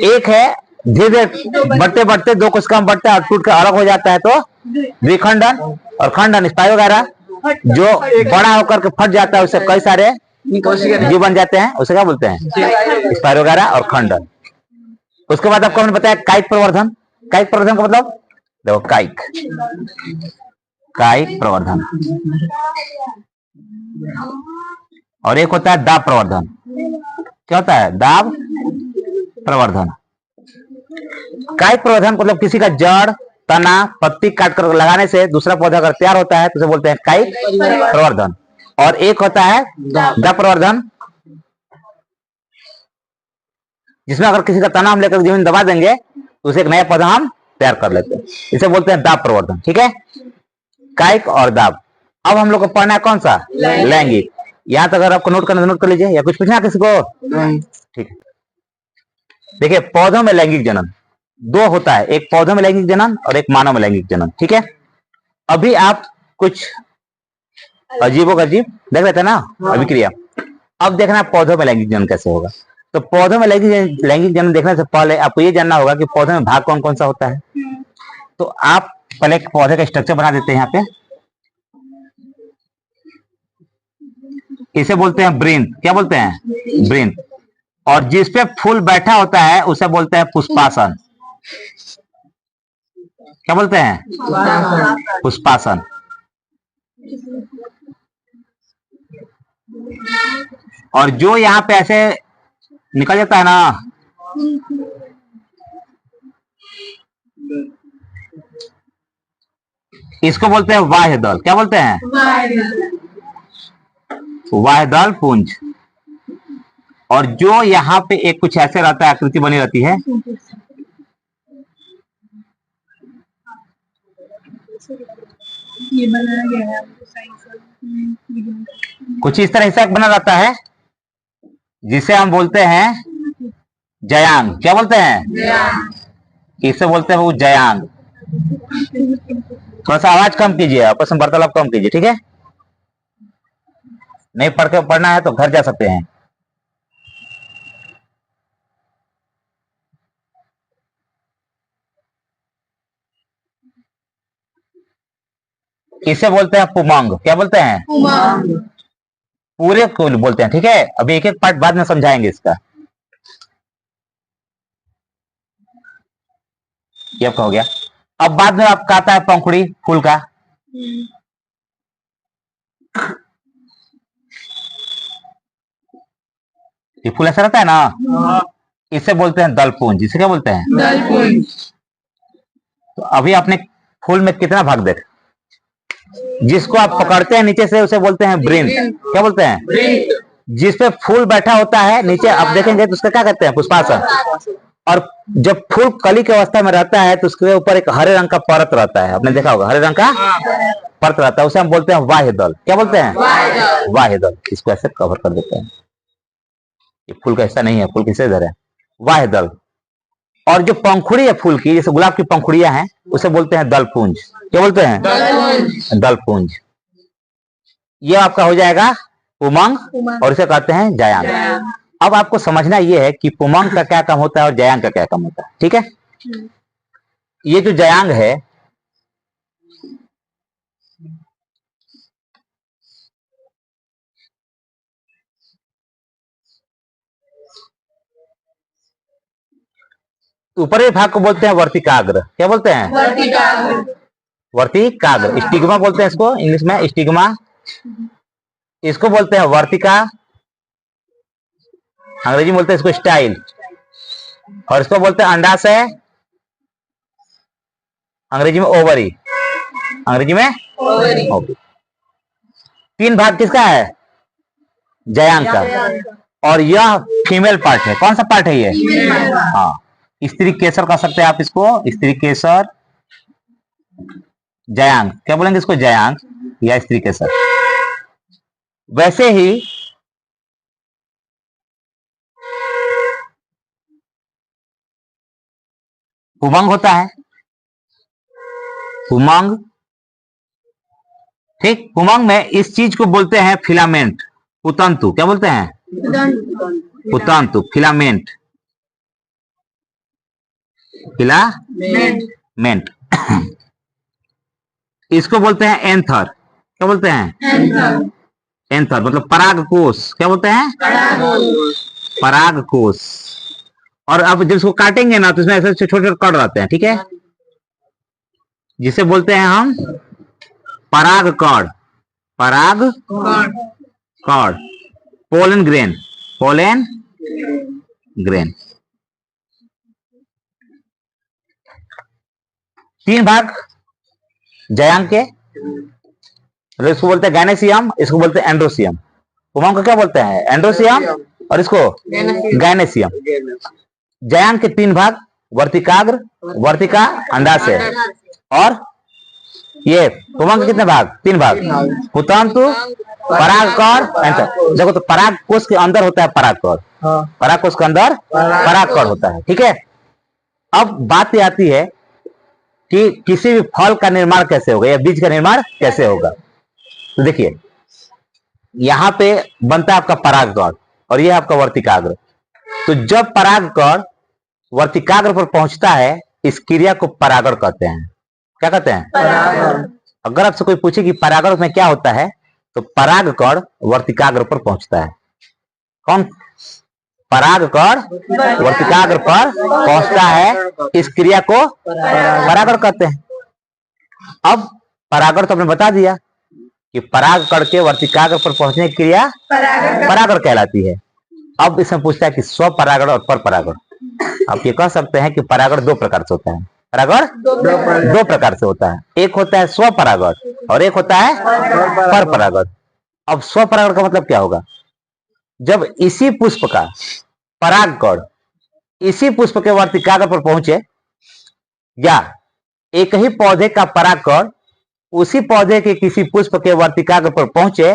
एक है, धीरे धीरे बढ़ते बढ़ते 2 कोशिका में बढ़ता है और टूट कर अलग हो जाता है तो द्विखंडन। और खंडन स्पाइरोगायरा जो बड़ा होकर के फट जाता है, उससे कई सारे जीव बन जाते हैं, उसे क्या बोलते हैं? स्पाइरोगायरा और खंडन। उसके बाद आपको मैंने बताया कायिक प्रवर्धन। कायिक प्रवर्धन का मतलब देखो, कायिक प्रवर्धन और एक होता है दाब प्रवर्धन। क्या होता है? दाब प्रवर्धन। कायिक प्रवर्धन मतलब किसी का जड़, तना, पत्ती काट कर लगाने से दूसरा पौधा अगर तैयार होता है तो उसे बोलते हैं कायिक प्रवर्धन। और एक होता है दाब प्रवर्धन, जिसमें अगर किसी का तना हम लेकर जमीन दबा देंगे तो उसे एक नया पौधा हम तैयार कर लेते हैं। इसे बोलते हैं दाब प्रवर्धन, ठीक है। कायिक और दाब। अब हम लोग को पढ़ना है कौन सा? लैंगिक। यहाँ तक अगर आपको नोट करना नोट कर लीजिए, या कुछ पूछना किसी को? ठीक है। देखिए पौधों में लैंगिक जनन 2 होता है, एक पौधों में लैंगिक जनन और एक मानव में लैंगिक जनन, ठीक है। अभी आप कुछ अजीबोगरीब देख लेते हैं ना अभिक्रिया। अब देखना पौधों में लैंगिक जनन कैसे होगा। तो पौधों में लैंगिक जनन देखने से पहले आपको ये जानना होगा कि पौधे में भाग कौन कौन सा होता है। तो आप पहले एक पौधे का स्ट्रक्चर बना देते हैं। यहाँ पे इसे बोलते हैं ब्रीन। क्या बोलते हैं? ब्रीन। और जिसपे फूल बैठा होता है उसे बोलते हैं पुष्पासन। क्या बोलते हैं? पुष्पासन। और जो यहाँ पे ऐसे निकल जाता है ना, इसको बोलते हैं बाह्य दल। क्या बोलते हैं? बाह्य दल पुंज। और जो यहाँ पे एक कुछ ऐसे रहता है, आकृति बनी रहती है, ये बनाया गया है कुछ इस तरह हिस्सा बना रहता है, जिसे हम बोलते हैं जयांग। क्या बोलते हैं? इसे बोलते हैं वो जयांग। थोड़ा सा आवाज कम कीजिए, आपस में वार्तालाप कम कीजिए, ठीक है? नहीं पढ़ना है तो घर जा सकते हैं। इसे बोलते हैं पुमंग। क्या बोलते हैं? पूरे को बोलते हैं, ठीक है? अभी एक एक पार्ट बाद में समझाएंगे इसका। ये आपका हो गया। अब बाद में आपका आता है पंखुड़ी फूल का। ये फूल ऐसा रहता है ना, इसे बोलते हैं दलपुंज। इसे क्या बोलते हैं? दलपुंज। तो अभी आपने फूल में कितना भाग देखा? जिसको आप पकड़ते हैं नीचे से उसे बोलते हैं ब्रिंद। क्या बोलते हैं? जिसपे फूल बैठा होता है नीचे आप देखेंगे तो उसका क्या कहते हैं? पुष्पासन। और जब फूल कली की अवस्था में रहता है तो उसके ऊपर एक हरे रंग का परत रहता है, आपने देखा होगा, हरे रंग का परत रहता है, उसे हम बोलते हैं बाह्य दल। क्या बोलते हैं? बाह्य दल। इसको ऐसे कवर कर देते हैं, ये फूल का हिस्सा नहीं है, फूल किसे इधर है, बाह्य दल। और जो पंखुड़ी है फूल की, जैसे गुलाब की पंखुड़ियां हैं, उसे बोलते हैं दलपुंज। क्या बोलते हैं? दलपुंज। ये आपका हो जाएगा पुमंग, और इसे कहते हैं जयांग। अब आपको समझना यह है कि पुमंग का क्या काम होता है और जयांग का क्या काम होता है, ठीक है? ये जो जयांग है, ऊपरी भाग को बोलते हैं वर्तिकाग्र। क्या बोलते हैं? वर्तिकाग्र। स्टिग्मा बोलते हैं इसको, इंग्लिश में स्टिग्मा। इसको बोलते हैं वर्तिका, अंग्रेजी में बोलते हैं इसको स्टाइल। और इसको बोलते हैं अंडाशय, अंग्रेजी में ओवरी। अंग्रेजी में ओवरी। तीन भाग किसका है? जयांग का। और यह फीमेल पार्ट है। कौन सा पार्ट है ये? हाँ, स्त्री केसर कह सकते हैं आप इसको, स्त्री केसर, जयांग। क्या बोलेंगे इसको? जयांग या स्त्री केसर। वैसे ही पुमंग होता है, पुमंग, ठीक? पुमंग में इस चीज को बोलते हैं फिलामेंट, पुतंतु। क्या बोलते हैं? पुतंतु, फिलामेंट, फिलामेंट। इसको बोलते हैं एंथर। क्या बोलते हैं? एंथर मतलब परागकोश। क्या बोलते हैं? परागकोश। और अब जब इसको काटेंगे ना तो इसमें ऐसे छोटे छोटे कण रहते हैं, ठीक है? जिसे बोलते हैं हम पराग कण, पराग कण, पोलन ग्रेन, पोलन ग्रेन। तीन भाग जयांग के, इसको बोलते हैं गैनेसियम, इसको बोलते हैं एंड्रोसियम। पुमंग को क्या बोलते हैं? एंड्रोसियम, और इसको गैनेसियम। जयांग के तीन भाग, वर्तिकाग्र, वर्तिका, अंडाशय। और ये पुमंग के कितने भाग? तीन भाग, पुतंतु, परागकण, एंथर। देखो तो परागकोश के अंदर होता है परागकण, परागकोश के अंदर परागकण होता है, ठीक है? अब बात ये आती है कि किसी भी फल का निर्माण कैसे होगा या बीज का निर्माण कैसे होगा। तो देखिए, यहां पे बनता है आपका परागकण और यह आपका वर्तिकाग्र। तो जब परागकण वर्तिकाग्र पर पहुंचता है, इस क्रिया को परागण कहते हैं। क्या कहते हैं? परागण। अगर आपसे कोई पूछे कि परागण में क्या होता है, तो परागकण वर्तिकाग्र पर पहुंचता है। कौन परागकण वर्तिकाग्र पर पहुंचता है, इस क्रिया को परागण कहते हैं। अब परागण तो आपने बता दिया कि परागकण के वर्तिकाग्र पर पहुंचने की क्रिया परागण कहलाती है। अब इसमें पूछता है कि स्वपरागण और परपरागण। आप ये कह सकते हैं कि परागण दो प्रकार से होता है। परागण दो प्रकार से होता है, एक होता है स्वपरागण और एक होता है परपरागण। अब स्वपरागण का मतलब क्या होगा? जब इसी पुष्प का परागकण इसी पुष्प के वर्तिकाग्र पर पहुंचे, या एक ही पौधे का परागकण उसी पौधे के किसी पुष्प के वर्तिकाग्र पर पहुंचे,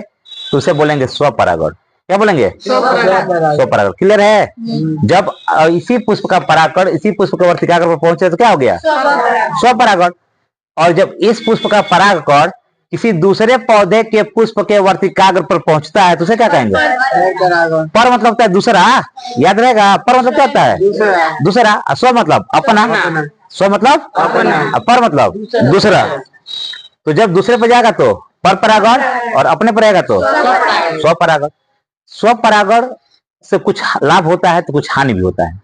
तो उसे बोलेंगे स्वपरागण। क्या बोलेंगे? स्वपरागण। क्लियर है? जब इसी पुष्प का परागकण इसी पुष्प के वर्तिकाग्र पर पहुंचे तो क्या हो गया? स्वपरागण। और जब इस पुष्प का परागकण किसी दूसरे पौधे के पुष्प के वर्तिकाग्र पर पहुंचता है तो उसे क्या कहेंगे? पर मतलब होता है दूसरा, याद रहेगा। पर मतलब क्या होता है? दूसरा। स्व मतलब अपना, स्व मतलब अपना, पर मतलब दूसरा। तो जब दूसरे पर जाएगा तो पर परागण और अपने पर आएगा तो स्वपरागण। स्वपरागण से कुछ लाभ होता है तो कुछ हानि भी होता है,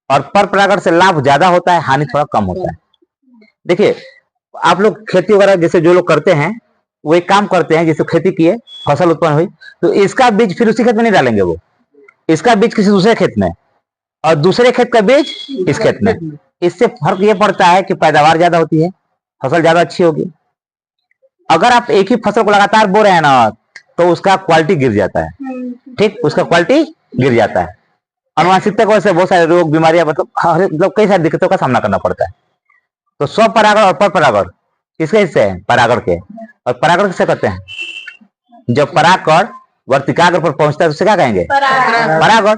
और पर परागण से लाभ ज्यादा होता है, हानि थोड़ा कम होता है। देखिए, आप लोग खेती वगैरह जैसे जो लोग करते हैं वो एक काम करते हैं, जैसे खेती किए, फसल उत्पन्न हुई तो इसका बीज फिर उसी खेत में नहीं डालेंगे, वो इसका बीज किसी दूसरे खेत में और दूसरे खेत का बीज इस खेत में। इससे फर्क ये पड़ता है कि पैदावार ज्यादा होती है, फसल ज्यादा अच्छी होगी। अगर आप एक ही फसल को लगातार बो रहे हैं ना तो उसका क्वालिटी गिर जाता है, ठीक, उसका क्वालिटी गिर जाता है। अनुवांशिकता की वजह से बहुत सारे रोग बीमारियां मतलब कई सारी दिक्कतों का सामना करना पड़ता है। तो स्वपरागण और परपरागण किसके हिस्से हैं? परागण के। और परागण किसे कहते हैं? जब परागकण वर्तिकाग्र पर पहुंचता है तो उसे क्या कहेंगे? परागण।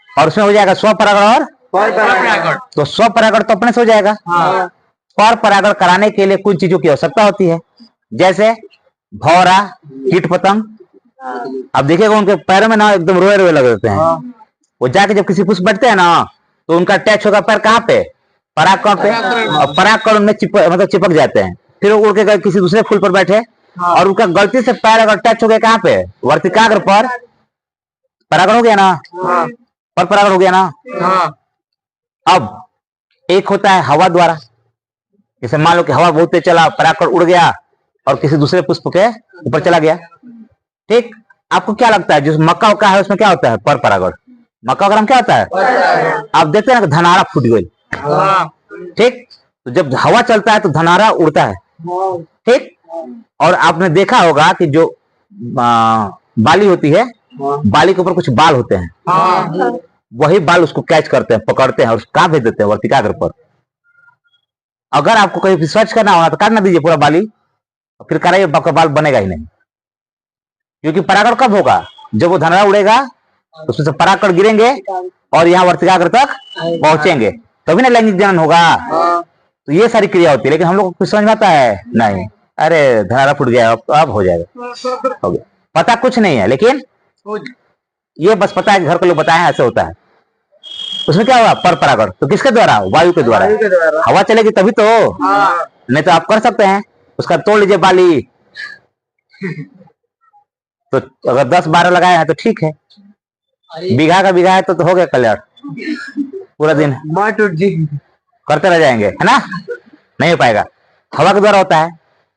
और उसमें हो जाएगा स्वपरागण और परपरागण। तो स्वपरागण तो अपने से हो जाएगा, पर परागण कराने के लिए कुछ चीजों की आवश्यकता होती है, जैसे भौरा, कीट पतंग। अब देखिएगा उनके पैरों में ना एकदम रोए रोए लग जाते हैं। वो जाके जब किसी पुष्प बैठते हैं ना तो उनका टच होगा पैर कहाँ पे? परागकण पे, और परागकण उनमें चिपक जाते हैं। फिर वो उड़ के गए किसी दूसरे फूल पर बैठे और उनका गलती से पैर अगर टच हो गया कहाँ पे? वर्तिकाग्र पर, परागण हो गया ना? पर परागण हो गया ना? अब एक होता है हवा द्वारा, जैसे मान लो कि हवा बहुत तेज चला, परागकण उड़ गया और किसी दूसरे पुष्प के ऊपर चला गया, ठीक। आपको क्या लगता है जो मक्का उक्का है उसमें क्या होता है? पर परागण। मक्का वगैरह में क्या होता है? आप देखते हैं ना धनारा फूट गई, ठीक। तो जब हवा चलता है तो धनारा उड़ता है, ठीक। और आपने देखा होगा कि जो बाली होती है, बाली के ऊपर कुछ बाल होते हैं, वही बाल उसको कैच करते हैं, पकड़ते हैं और कहाँ भेज देते हैं? वर्तिकाग्र पर। अगर आपको कहीं रिसर्च करना होगा तो काटना दीजिए पूरा बाली, फिर कराइए, आपका बाल बनेगा ही नहीं। क्योंकि परागण कब होगा? जब वो धनारा उड़ेगा तो उसमें से परागकण गिरेंगे और यहाँ वर्तिकाग्र तक पहुंचेंगे, तभी ना लैंगिक जनन होगा। तो ये सारी क्रिया होती है, लेकिन हम लोग को कुछ समझ में आता है नहीं। अरे धनारा फूट गया, अब हो जाएगा, हो गया। पता कुछ नहीं है, लेकिन ये बस पता है कि घर के लोग बताए ऐसे होता है। उसमें क्या होगा? पर परागण। तो किसके द्वारा? वायु के द्वारा। हवा चलेगी तभी तो, नहीं तो आप कर सकते हैं उसका तोड़ लीजिए बाली। तो अगर 10-12 लगाए हैं तो ठीक है, बीघा का बीघा है तो हो गया कल्याण, पूरा दिन करते रह जाएंगे, है ना? नहीं हो पाएगा। हवा के द्वारा होता है,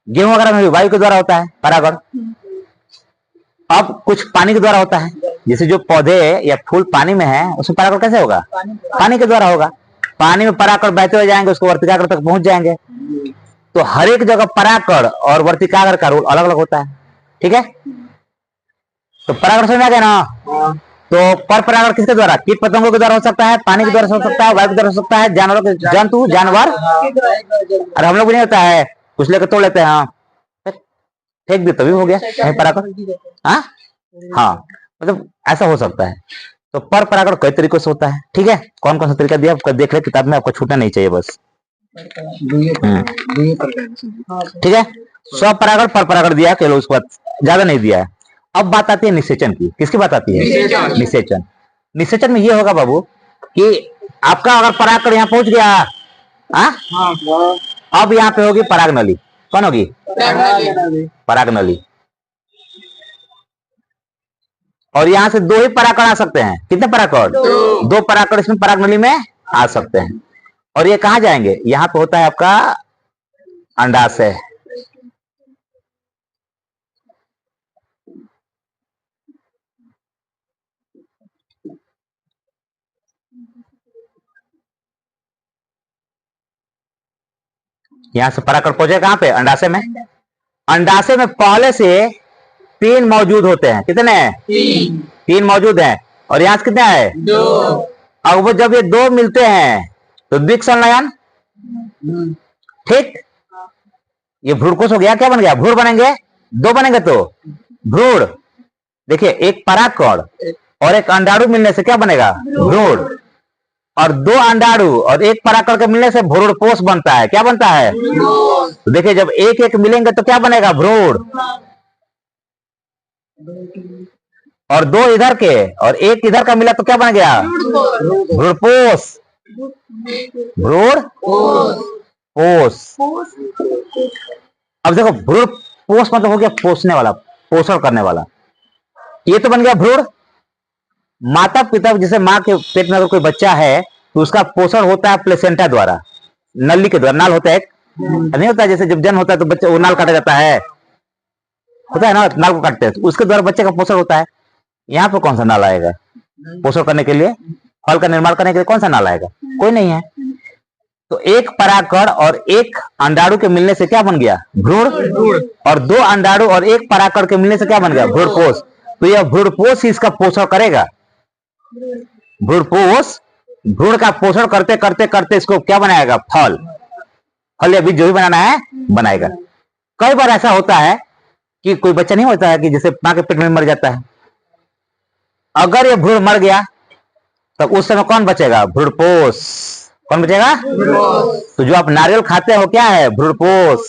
गेहूं वगैरह में भी वायु के द्वारा होता है परागण। अब कुछ पानी के द्वारा होता है, जैसे जो पौधे या फूल पानी में है उसमें परागण कैसे होगा? पानी के द्वारा होगा। पानी में परागण बहते हुए जाएंगे, उसको वर्तिकाग्र तक पहुंच जाएंगे। तो हर एक जगह परागण और वर्तिकाग्र का रोल अलग अलग होता है, ठीक है। तो परागण समझ आ गया ना? तो पर परागण किसके द्वारा? कीट पतंगों के द्वारा हो सकता है, पानी के द्वारा हो सकता है, वायु के द्वारा हो सकता है, जानवरों के, जंतु जानवर, और हम लोग भी नहीं होता है, कुछ लेकर तोड़ लेते हैं, हाँ फेंक दे तभी हो गया परागण। हाँ हाँ, मतलब ऐसा हो सकता है। तो पर परागण कई तरीकों से होता है, ठीक है। कौन कौन सा तरीका दिया आपको देख ले किताब में, आपको छूटना नहीं चाहिए बस, ठीक है। स्वपरागण पर परागण दिया, चलो उसके बाद ज्यादा नहीं दिया है। अब बात आती है निषेचन की। किसकी बात आती है? निषेचन। निषेचन में ये होगा बाबू कि आपका अगर परागकण यहाँ पहुंच गया, अब यहाँ पे होगी पराग नली। कौन होगी? पराग नली। और यहाँ से 2 ही परागकण आ सकते हैं। कितने परागकण? 2 परागकण इसमें पराग नली में आ सकते हैं। और ये कहाँ जाएंगे? यहाँ पे होता है आपका अंडाशय। यहाँ से परागकण पहुंचे कहाँ पे? अंडाशय में। अंडाशय में पहले से 3 मौजूद होते हैं। कितने? 3 मौजूद हैं। और यहाँ से कितने है? 2। अब वो जब ये 2 मिलते हैं तो द्विक संलयन। ठीक, ये भ्रूणकोश हो गया। क्या बन गया? भ्रूण बनेंगे। 2 बनेंगे तो भ्रूण। देखिए, एक परागकण और एक अंडाणु मिलने से क्या बनेगा? भ्रूण। और 2 अंडाणु और एक परागकण के मिलने से भ्रूणपोष बनता है। क्या बनता है? तो देखिए, जब एक एक मिलेंगे तो क्या बनेगा? भ्रूण। और 2 इधर के और 1 इधर का मिला तो क्या बन गया? भ्रूणपोष। भ्रूणपोष। अब देखो, भ्रूणपोष मतलब हो गया पोषने वाला, पोषण करने वाला। ये तो बन गया भ्रूण। माता पिता, जैसे माँ के पेट में अगर कोई बच्चा है तो उसका पोषण होता है प्लेसेंटा द्वारा, नली के द्वारा। नाल होता है, नहीं होता है? जैसे जब जन्म होता है तो बच्चे वो नाल काटा जाता है, होता है ना, नाल को काटते हैं, तो उसके द्वारा बच्चे का पोषण होता है। यहाँ पे कौन सा नाल आएगा पोषण करने के लिए? फल का निर्माण करने के लिए कौन सा नाल आएगा? कोई नहीं है। तो एक परागकण और एक अंडाणु के मिलने से क्या बन गया? भ्रूण। और 2 अंडाणु और एक परागकण के मिलने से क्या बन गया? भ्रूणपोष। तो यह भ्रूणपोष ही इसका पोषण करेगा। भ्रूणपोष भ्रूण का पोषण करते करते करते इसको क्या बनाएगा? फल। फल या बीज जो भी बनाना है बनाएगा। कई बार ऐसा होता है कि कोई बच्चा नहीं होता है कि जैसे मां के पेट में मर जाता है, अगर ये भ्रूण मर गया तो उस समय कौन बचेगा? भ्रूणपोष। कौन बचेगा? तो जो आप नारियल खाते हो क्या है? भ्रूणपोष।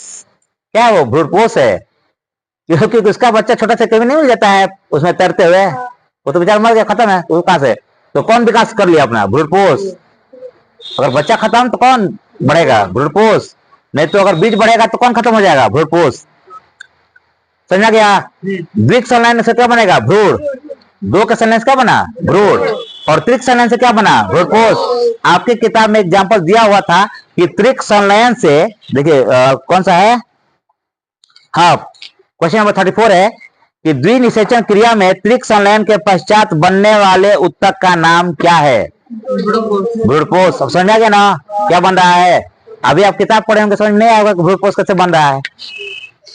क्या है वो? भ्रूणपोष है। क्योंकि उसका बच्चा छोटा सा कभी नहीं मिल जाता है उसमें तैरते हुए, वो तो बेचारा मर गया, खत्म है। वो कहां से? तो कौन विकास कर लिया अपना? भ्रूणपोष। अगर बच्चा खत्म तो कौन बढ़ेगा? भ्रूणपोष। नहीं तो अगर बीज बढ़ेगा तो कौन खत्म हो जाएगा? भ्रूणपोष। समझा गया? द्विक संलयन से क्या बनेगा? भ्रूण। 2 के संलयन से क्या बना? भ्रूण। और त्रिक संलयन से क्या बना? भ्रूणपोष। आपकी किताब में एग्जाम्पल दिया हुआ था कि त्रिक संलयन से, देखिए कौन सा है? हाँ, क्वेश्चन नंबर 34 है कि द्विनिषेचन क्रिया में त्रिक संलयन के पश्चात बनने वाले उत्तक का नाम क्या है? भ्रूणपोष। समझ आ गया ना क्या बन रहा है? अभी आप किताब पढ़े होंगे, समझ नहीं आएगा कि भ्रूणपोष कैसे बन रहा है।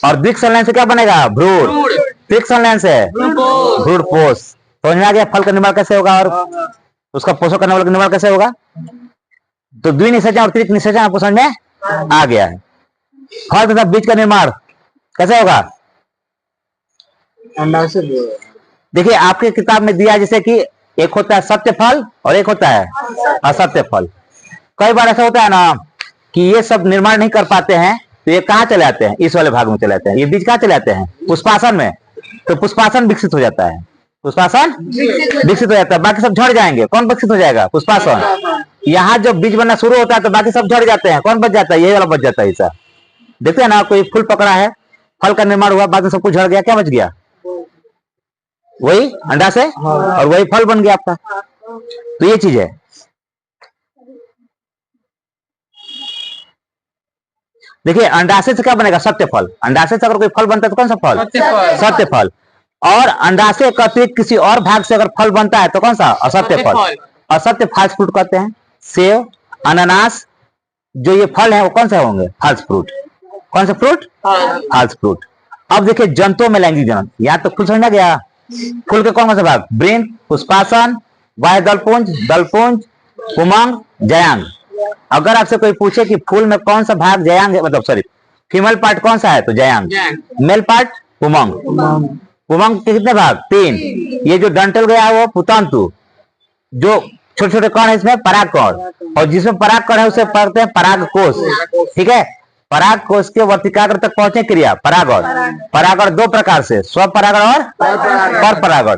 और द्विक संलयन से क्या बनेगा? भ्रूण। त्रिक संलयन से भ्रूणपोष। समझ में आ गया? फल का निर्माण कैसे होगा और उसका पोषण करने वाला का निर्माण कैसे होगा? तो द्विनिषेचन और त्रिक निषेचन आपको समझ में आ गया है। फल तथा बीज का निर्माण कैसे होगा? देखिए, आपकी किताब में दिया जैसे कि एक होता है सत्य फल और एक होता है असत्य फल। कई बार ऐसा होता है ना कि ये सब निर्माण नहीं कर पाते हैं तो ये कहाँ चले जाते हैं? इस वाले भाग में चले जाते हैं। ये बीज कहाँ चले जाते हैं? पुष्पासन में। तो पुष्पासन विकसित हो जाता है। पुष्पासन विकसित हो जाता है, बाकी सब झड़ जाएंगे। कौन विकसित हो जाएगा? पुष्पासन। यहाँ जब बीज बनना शुरू होता है तो बाकी सब झड़ जाते हैं। कौन बच जाता है? यही वाला बच जाता है। ऐसा देखते हैं ना, कोई फूल पकड़ा है, फल का निर्माण हुआ, बाद में सब कुछ झड़ गया, क्या बच गया? वही अंडा से और वही फल बन गया आपका। तो ये चीज है। देखिए, अंडाशय से क्या बनेगा? सत्य फल। अंडाशय से अगर कोई फल बनता है तो कौन सा फल? सत्य फल। और अंडाशय का अतिरिक्त किसी और भाग से अगर फल बनता है तो कौन सा? असत्य फल। असत्य फाल्स फ्रूट कहते हैं। सेव, अनानास, जो ये फल है वो कौन से होंगे? False fruit. कौन सा फ्रूट? False fruit. अब देखिए, जंतुओं में लैंगिक जनन, यहाँ तो फूल समझा गया। फूल के कौन सा भाग? वृंत, पुष्पासन, बाह्य दलपुंज, दलपुंज, पुमंग, जयांग। अगर आपसे कोई पूछे कि फूल में कौन सा भाग जयांग है, मतलब सॉरी फीमेल पार्ट कौन सा है, तो जयांग। Male part पुमंग। पुमंग के कितने भाग? 3। ये जो डंटल गया है वो पुतंतु। जो छोटे छोटे कण है इसमें परागकण, और जिसमें परागकण है उसे पढ़ते हैं परागकोश। ठीक है? परागकोश के वर्तिकाग्र तक पहुंचे क्रिया परागण। परागण 2 प्रकार से, स्वपरागण और परपरागण।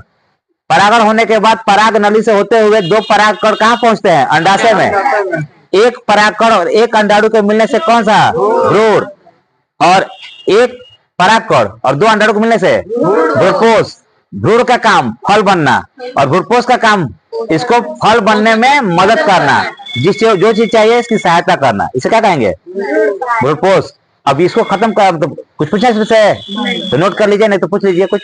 परागण होने के बाद पराग नली से होते हुए 2 परागकण कहाँ पहुंचते हैं? अंडाशय में। एक परागकण और एक अंडाणु के मिलने से कौन सा? भ्रूण। और एक परागकण और 2 अंडाणु के मिलने से भ्रूणपोष। भ्रूण का काम फल बनना और भ्रूणपोष का काम इसको फल बनने में मदद करना, जिससे जो चीज चाहिए इसकी सहायता करना, इसे क्या कहेंगे? भ्रूणपोष। अब इसको खत्म कर, तो कुछ पूछना है इसमें से? तो नोट कर लीजिए, नहीं तो पूछ लीजिए कुछ।